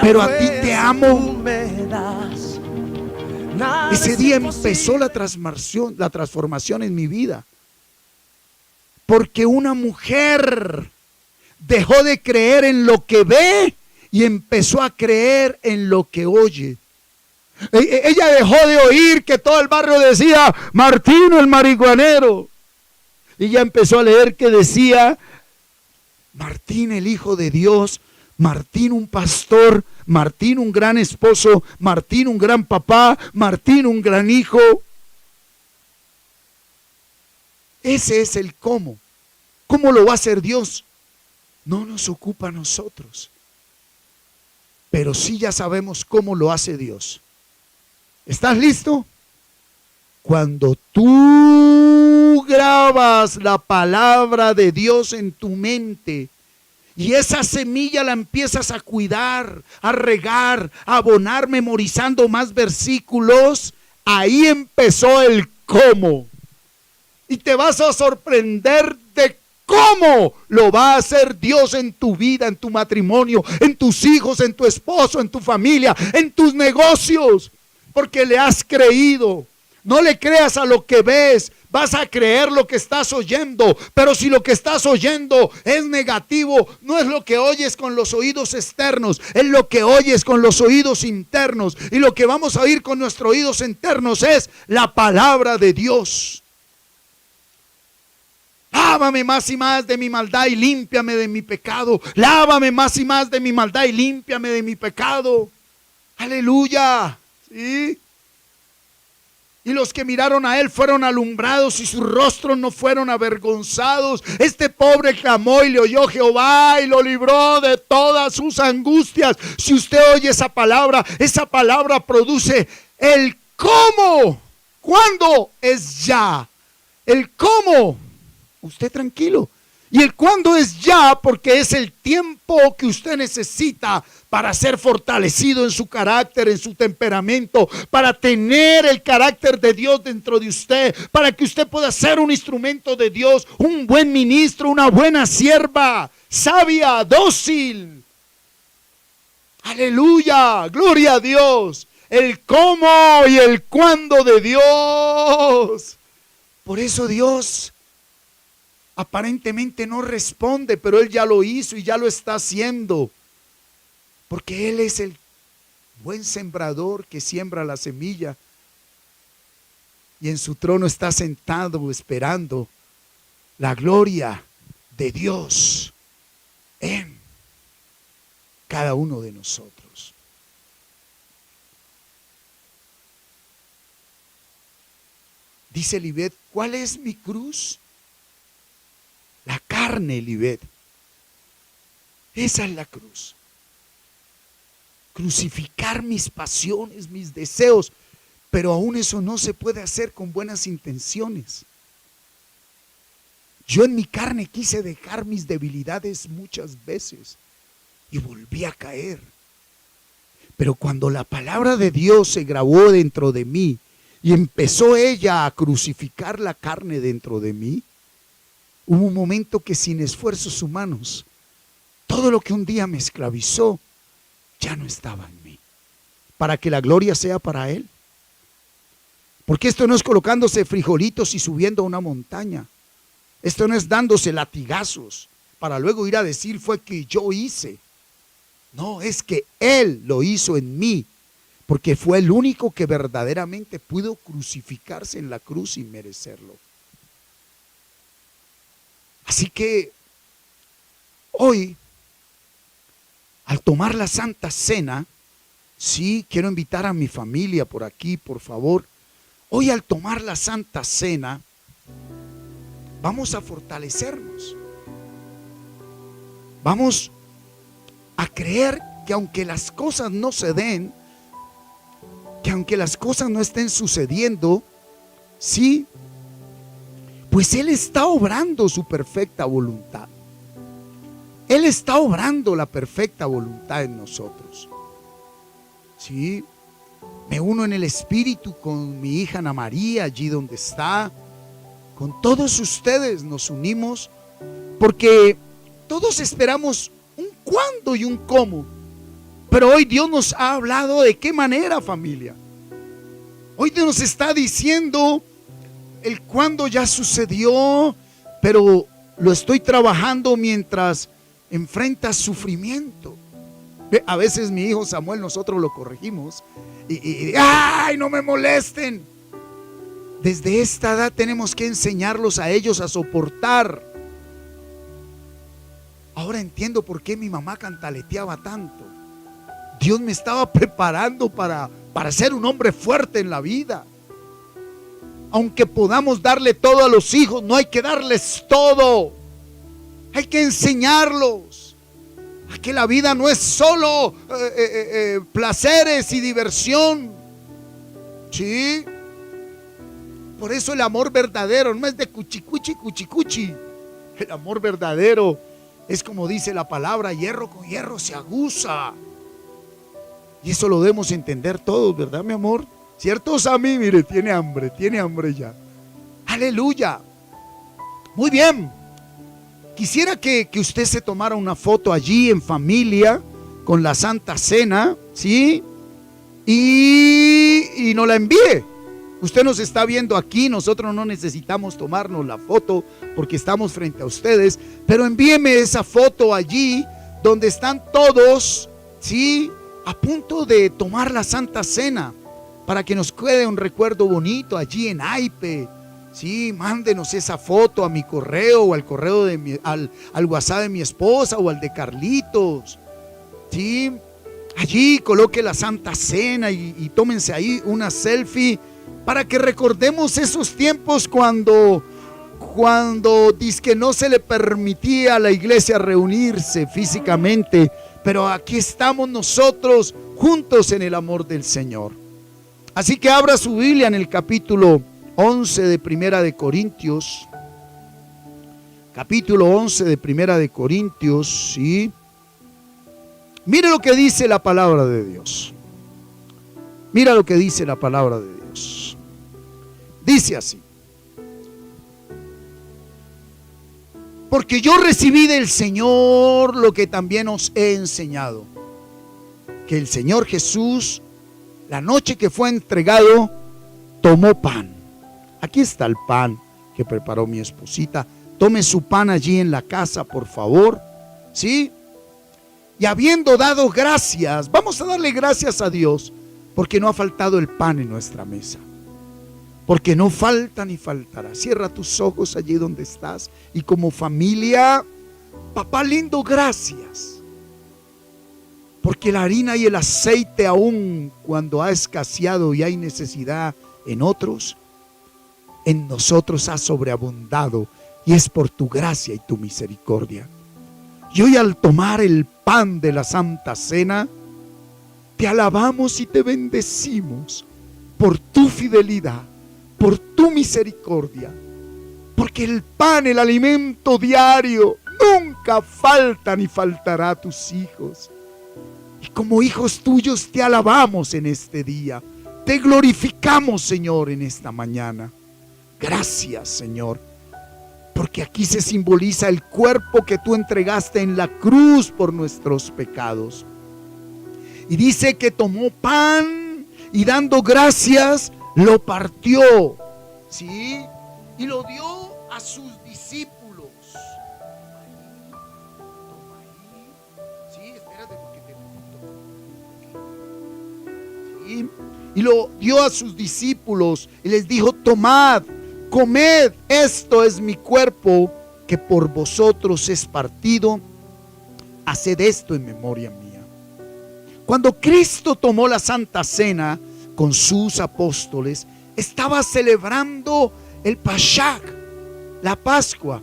pero a ti te amo. Ese día empezó la transformación en mi vida, porque una mujer dejó de creer en lo que ve y empezó a creer en lo que oye. Ella dejó de oír que todo el barrio decía, Martino el marihuanero. Y ella empezó a leer que decía, Martín el hijo de Dios, Martín un pastor, Martín un gran esposo, Martín un gran papá, Martín un gran hijo. Ese es el cómo. ¿Cómo lo va a hacer Dios? No nos ocupa a nosotros. Pero sí ya sabemos cómo lo hace Dios. ¿Estás listo? Cuando tú grabas la palabra de Dios en tu mente y esa semilla la empiezas a cuidar, a regar, a abonar, memorizando más versículos, ahí empezó el cómo. Y te vas a sorprender de cómo lo va a hacer Dios en tu vida, en tu matrimonio, en tus hijos, en tu esposo, en tu familia, en tus negocios, porque le has creído. No le creas a lo que ves, vas a creer lo que estás oyendo, pero si lo que estás oyendo es negativo, no es lo que oyes con los oídos externos, es lo que oyes con los oídos internos, y lo que vamos a oír con nuestros oídos internos es la palabra de Dios. Lávame más y más de mi maldad y límpiame de mi pecado. Lávame más y más de mi maldad y límpiame de mi pecado. Aleluya. ¿Sí? Y los que miraron a él fueron alumbrados y sus rostros no fueron avergonzados. Este pobre clamó y le oyó Jehová y lo libró de todas sus angustias. Si usted oye esa palabra produce el cómo. ¿Cuándo? Es ya. El cómo. Usted tranquilo. Y el cuándo es ya, porque es el tiempo que usted necesita para ser fortalecido en su carácter, en su temperamento, para tener el carácter de Dios dentro de usted, para que usted pueda ser un instrumento de Dios, un buen ministro, una buena sierva, sabia, dócil. Aleluya, gloria a Dios. El cómo y el cuándo de Dios. Por eso Dios aparentemente no responde, pero Él ya lo hizo y ya lo está haciendo. Porque Él es el buen sembrador que siembra la semilla. Y en su trono está sentado esperando la gloria de Dios en cada uno de nosotros. Dice Libet, ¿cuál es mi cruz? La carne, Libet. Esa es la cruz. Crucificar mis pasiones, mis deseos. Pero aún eso no se puede hacer con buenas intenciones. Yo en mi carne quise dejar mis debilidades muchas veces y volví a caer. Pero cuando la palabra de Dios se grabó dentro de mí y empezó ella a crucificar la carne dentro de mí, hubo un momento que sin esfuerzos humanos, todo lo que un día me esclavizó, ya no estaba en mí. Para que la gloria sea para Él. Porque esto no es colocándose frijolitos y subiendo a una montaña. Esto no es dándose latigazos para luego ir a decir fue que yo hice. No, es que Él lo hizo en mí. Porque fue el único que verdaderamente pudo crucificarse en la cruz sin merecerlo. Así que hoy, al tomar la Santa Cena, sí, quiero invitar a mi familia por aquí, por favor. Hoy al tomar la Santa Cena, vamos a fortalecernos. Vamos a creer que aunque las cosas no se den, que aunque las cosas no estén sucediendo, sí, pues Él está obrando su perfecta voluntad. Él está obrando la perfecta voluntad en nosotros. Sí, Me uno en el espíritu con mi hija Ana María, allí donde está. Con todos ustedes nos unimos, porque todos esperamos un cuándo y un cómo. Pero hoy Dios nos ha hablado de qué manera, familia. Hoy Dios nos está diciendo el cuándo ya sucedió, pero lo estoy trabajando mientras enfrenta sufrimiento. A veces mi hijo Samuel, nosotros lo corregimos y ¡ay, no me molesten! Desde esta edad tenemos que enseñarlos a ellos a soportar. Ahora entiendo por qué mi mamá cantaleteaba tanto. Dios me estaba preparando para ser un hombre fuerte en la vida. Aunque podamos darle todo a los hijos, no hay que darles todo. Hay que enseñarlos a que la vida no es solo placeres y diversión. ¿Sí? Por eso el amor verdadero no es de cuchicuchi, cuchicuchi. El amor verdadero es como dice la palabra, hierro con hierro se aguza. Y eso lo debemos entender todos, ¿verdad, mi amor? ¿Cierto, Sammy? Mire, tiene hambre ya. Aleluya. Muy bien. Quisiera que usted se tomara una foto allí en familia con la Santa Cena, ¿sí? Y nos la envíe. Usted nos está viendo aquí, nosotros no necesitamos tomarnos la foto porque estamos frente a ustedes, pero envíeme esa foto allí donde están todos, ¿sí?, a punto de tomar la Santa Cena, para que nos quede un recuerdo bonito allí en AIPE. Sí, mándenos esa foto a mi correo o al correo de al WhatsApp de mi esposa o al de Carlitos. Sí, allí coloque la Santa Cena y tómense ahí una selfie para que recordemos esos tiempos cuando dizque no se le permitía a la iglesia reunirse físicamente, pero aquí estamos nosotros juntos en el amor del Señor. Así que abra su Biblia en el capítulo 11 de Primera de Corintios. Capítulo 11 de Primera de Corintios, ¿sí? Mire lo que dice la palabra de Dios. Mira lo que dice la palabra de Dios. Dice así: porque yo recibí del Señor lo que también os he enseñado, que el Señor Jesús, la noche que fue entregado, tomó pan. Aquí está el pan que preparó mi esposita. Tome su pan allí en la casa, por favor, ¿sí? Y habiendo dado gracias, vamos a darle gracias a Dios, porque no ha faltado el pan en nuestra mesa. Porque no falta ni faltará. Cierra tus ojos allí donde estás. Y como familia, papá lindo, gracias. Porque la harina y el aceite, aún cuando ha escaseado y hay necesidad en otros, en nosotros ha sobreabundado. Y es por tu gracia y tu misericordia. Y hoy, al tomar el pan de la Santa Cena, te alabamos y te bendecimos por tu fidelidad, por tu misericordia, porque el pan, el alimento diario, nunca falta ni faltará a tus hijos. Y como hijos tuyos te alabamos en este día, te glorificamos, Señor, en esta mañana. Gracias, Señor, porque aquí se simboliza el cuerpo que tú entregaste en la cruz por nuestros pecados. Y dice que tomó pan y dando gracias, lo partió, ¿sí? Y lo dio a sus discípulos. Toma ahí. Sí, espérate porque te... ¿Sí? Y lo dio a sus discípulos y les dijo: tomad, comed, esto es mi cuerpo que por vosotros es partido. Haced esto en memoria mía. Cuando Cristo tomó la Santa Cena con sus apóstoles, estaba celebrando el Pashak, la Pascua,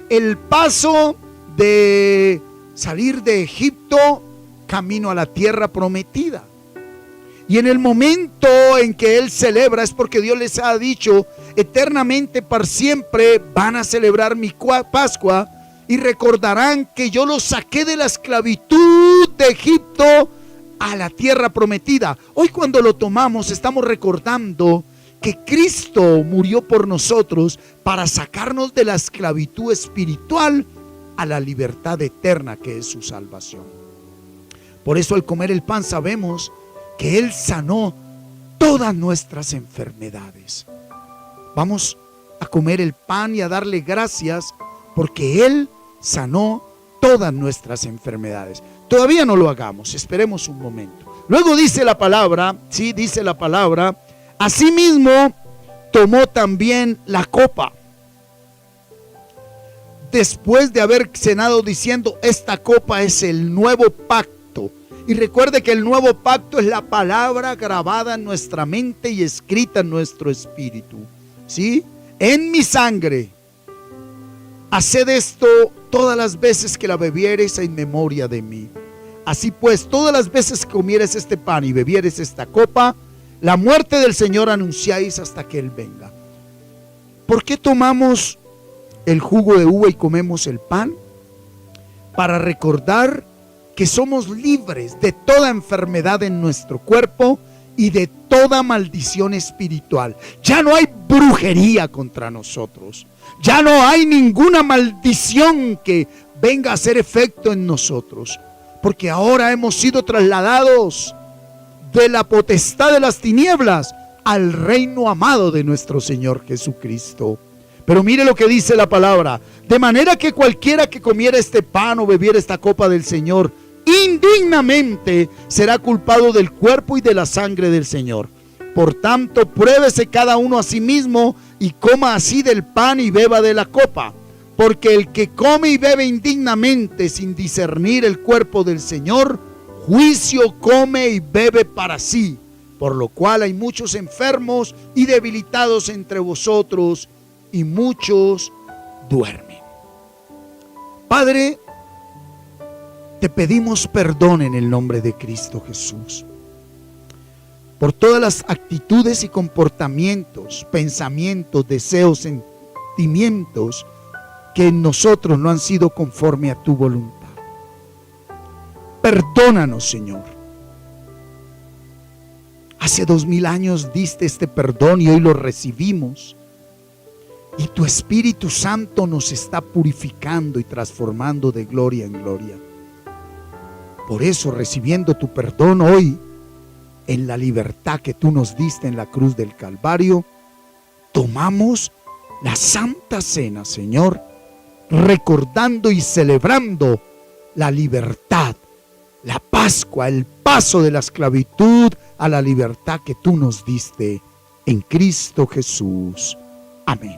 el paso de salir de Egipto camino a la tierra prometida. Y en el momento en que él celebra, es porque Dios les ha dicho: eternamente, para siempre van a celebrar mi Pascua, y recordarán que yo los saqué de la esclavitud de Egipto a la tierra prometida. Hoy cuando lo tomamos estamos recordando que Cristo murió por nosotros para sacarnos de la esclavitud espiritual a la libertad eterna que es su salvación. Por eso al comer el pan sabemos que Él sanó todas nuestras enfermedades. Vamos a comer el pan y a darle gracias porque Él sanó todas nuestras enfermedades. Todavía no lo hagamos, esperemos un momento. Luego dice la palabra, sí, dice la palabra, asimismo tomó también la copa, después de haber cenado diciendo, esta copa es el nuevo pacto. Y recuerde que el nuevo pacto es la palabra grabada en nuestra mente y escrita en nuestro espíritu, ¿sí? En mi sangre. Haced esto todas las veces que la bebiereis en memoria de mí. Así pues, todas las veces que comieres este pan y bebieres esta copa, la muerte del Señor anunciáis hasta que Él venga. ¿Por qué tomamos el jugo de uva y comemos el pan? Para recordar que somos libres de toda enfermedad en nuestro cuerpo y de toda maldición espiritual. Ya no hay brujería contra nosotros. Ya no hay ninguna maldición que venga a hacer efecto en nosotros. Porque ahora hemos sido trasladados de la potestad de las tinieblas al reino amado de nuestro Señor Jesucristo. Pero mire lo que dice la palabra. De manera que cualquiera que comiera este pan o bebiera esta copa del Señor indignamente será culpado del cuerpo y de la sangre del Señor. Por tanto, pruébese cada uno a sí mismo y coma así del pan y beba de la copa. Porque el que come y bebe indignamente sin discernir el cuerpo del Señor, juicio come y bebe para sí. Por lo cual hay muchos enfermos y debilitados entre vosotros, y muchos duermen. Padre, te pedimos perdón en el nombre de Cristo Jesús por todas las actitudes y comportamientos, pensamientos, deseos, sentimientos que en nosotros no han sido conforme a tu voluntad. Perdónanos, Señor. Hace 2000 años diste este perdón y hoy lo recibimos. Y tu Espíritu Santo nos está purificando y transformando de gloria en gloria. Por eso, recibiendo tu perdón hoy, en la libertad que tú nos diste en la cruz del Calvario, tomamos la Santa Cena, Señor, recordando y celebrando la libertad, la Pascua, el paso de la esclavitud a la libertad que tú nos diste en Cristo Jesús. Amén.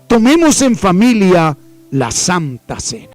Tomemos en familia la Santa Cena.